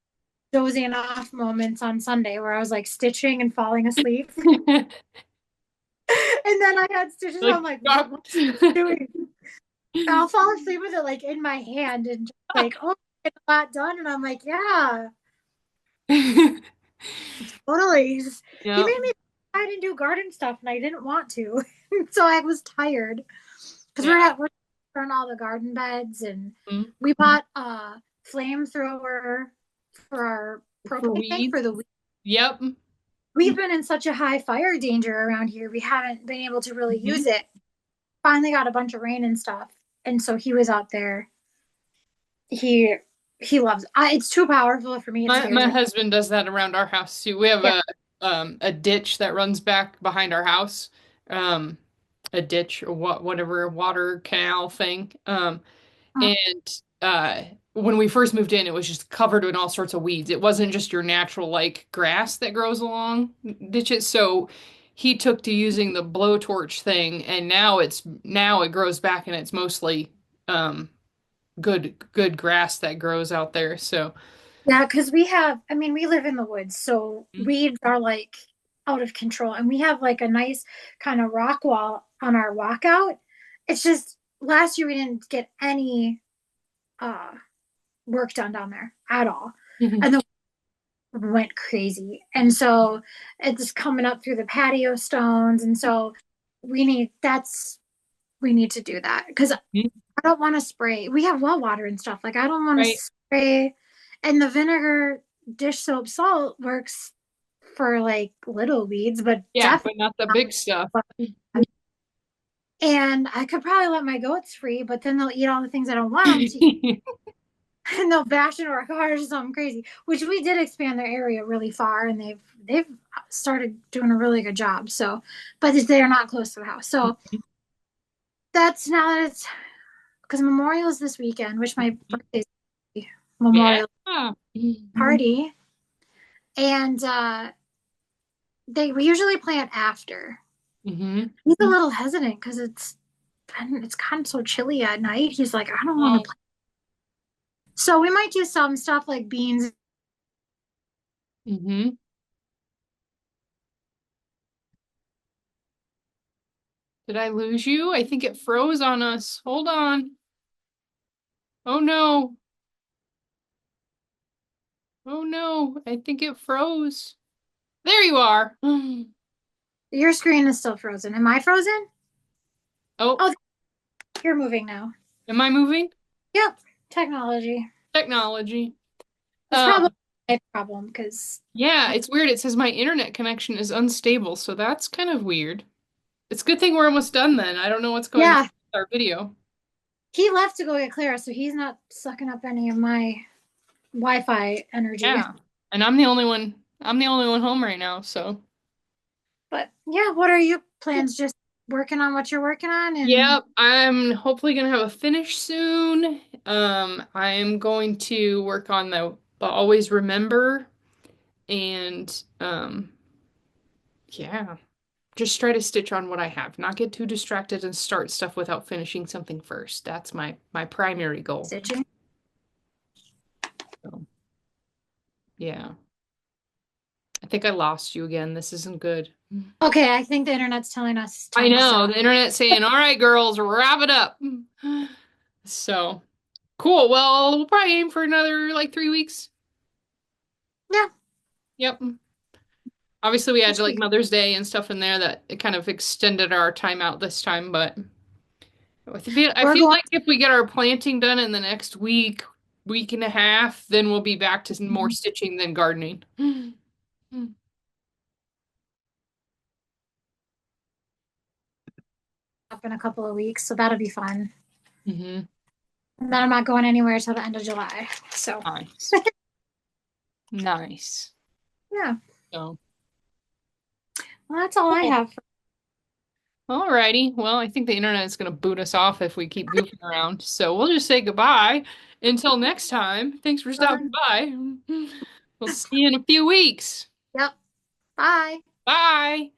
[SPEAKER 2] dozing off moments on Sunday where I was like stitching and falling asleep. And then I had stitches.
[SPEAKER 1] Like,
[SPEAKER 2] I'm like,
[SPEAKER 1] stop.
[SPEAKER 2] what am I doing? I'll fall asleep with it like in my hand and just like, oh, get a lot done. And I'm like, yeah, totally. He
[SPEAKER 1] Yep.
[SPEAKER 2] made me try and do garden stuff and I didn't want to. So I was tired because
[SPEAKER 1] Yeah.
[SPEAKER 2] we're on all the garden beds and
[SPEAKER 1] Mhm.
[SPEAKER 2] we bought a flamethrower for our
[SPEAKER 1] For
[SPEAKER 2] propane tank
[SPEAKER 1] weeds.
[SPEAKER 2] for the week.
[SPEAKER 1] Yep.
[SPEAKER 2] We've been in such a high fire danger around here. We haven't been able to really
[SPEAKER 1] Hmm.
[SPEAKER 2] use it. Finally got a bunch of rain and stuff. And so he was out there. He he loves it. It's too powerful for me. It scares
[SPEAKER 1] My
[SPEAKER 2] me.
[SPEAKER 1] husband does that around our house too. We have
[SPEAKER 2] Yeah.
[SPEAKER 1] a ditch that runs back behind our house. Um a ditch or whatever water canal thing. And when we first moved in, it was just covered in all sorts of weeds. It wasn't just your natural like grass that grows along ditches. So he took to using the blowtorch thing, and now it grows back, and it's mostly um good grass that grows out there. So
[SPEAKER 2] Yeah, because I mean, we live in the woods, so weeds are like out of control. And we have like a nice kind of rock wall on our walkout. It's just last year we didn't get any uh work done down there at all.
[SPEAKER 1] Mhm.
[SPEAKER 2] And the went crazy. And so it's coming up through the patio stones. And so we need to do that because I don't want to spray. We have well water and stuff. Like I don't want to
[SPEAKER 1] Right.
[SPEAKER 2] spray. And the vinegar dish soap salt works for like little weeds, but
[SPEAKER 1] Yeah,
[SPEAKER 2] definitely
[SPEAKER 1] but not the
[SPEAKER 2] not.
[SPEAKER 1] big stuff.
[SPEAKER 2] And I could probably let my goats free, but then they'll eat all the things I don't want them to eat. And they'll bash into our cars or something crazy. Which we did expand their area really far, and they've started doing a really good job. So, but they're not close to the house. So that's now that it's because Memorial is this weekend, which my birthday's
[SPEAKER 1] Yeah.
[SPEAKER 2] Memorial party, and they we usually plant after.
[SPEAKER 1] Hmm.
[SPEAKER 2] He's a little hesitant because it's kind of so chilly at night. He's like, I don't want to
[SPEAKER 1] Oh.
[SPEAKER 2] play. So we might do some stuff like beans.
[SPEAKER 1] Hmm. Did I lose you? I think it froze on us. Hold on. Oh no. Oh no. I think it froze. There you are.
[SPEAKER 2] Your screen is still frozen. Am I frozen?
[SPEAKER 1] Oh,
[SPEAKER 2] Oh, you're moving now.
[SPEAKER 1] am I moving?
[SPEAKER 2] Yep, technology.
[SPEAKER 1] Technology.
[SPEAKER 2] It's probably
[SPEAKER 1] Um,
[SPEAKER 2] a problem because
[SPEAKER 1] yeah, it's weird. It says my internet connection is unstable, so that's kind of weird. It's a good thing we're almost done then. I don't know what's going on
[SPEAKER 2] yeah,
[SPEAKER 1] with our video.
[SPEAKER 2] he left to go get Clara, so he's not sucking up any of my Wi-Fi energy.
[SPEAKER 1] Yeah. And I'm the only one home right now, so.
[SPEAKER 2] But yeah, what are your plans? Just working on what you're working on, and
[SPEAKER 1] Yep, I'm hopefully gonna have a finish soon. I am going to work on the always remember and yeah, just try to stitch on what I have. Not get too distracted and start stuff without finishing something first. That's my primary goal.
[SPEAKER 2] stitching.
[SPEAKER 1] So, yeah. I think I lost you again. This isn't good.
[SPEAKER 2] Okay, I think the internet's telling us
[SPEAKER 1] I
[SPEAKER 2] time to
[SPEAKER 1] know,
[SPEAKER 2] stop.
[SPEAKER 1] the internet's saying, "All right, girls, wrap it up." So, cool. Well, we'll probably aim for another like 3 weeks.
[SPEAKER 2] Yeah,
[SPEAKER 1] Yep. Obviously, we had
[SPEAKER 2] this
[SPEAKER 1] like
[SPEAKER 2] week.
[SPEAKER 1] Mother's Day and stuff in there that it kind of extended our time out this time, but I
[SPEAKER 2] We're
[SPEAKER 1] feel
[SPEAKER 2] going.
[SPEAKER 1] like if we get our planting done in the next week and a half, then we'll be back to more stitching than gardening.
[SPEAKER 2] Up in a couple of weeks, so that'll be fun.
[SPEAKER 1] Hmm.
[SPEAKER 2] And then I'm not going anywhere till the end of July. So
[SPEAKER 1] Nice. Nice.
[SPEAKER 2] yeah,
[SPEAKER 1] So,
[SPEAKER 2] well, that's all I
[SPEAKER 1] cool.
[SPEAKER 2] have.
[SPEAKER 1] Alrighty. Well, I think the internet is going to boot us off if we keep goofing around. So we'll just say goodbye until next time. Thanks for stopping by. We'll see you in a few weeks.
[SPEAKER 2] Yep. Bye.
[SPEAKER 1] Bye.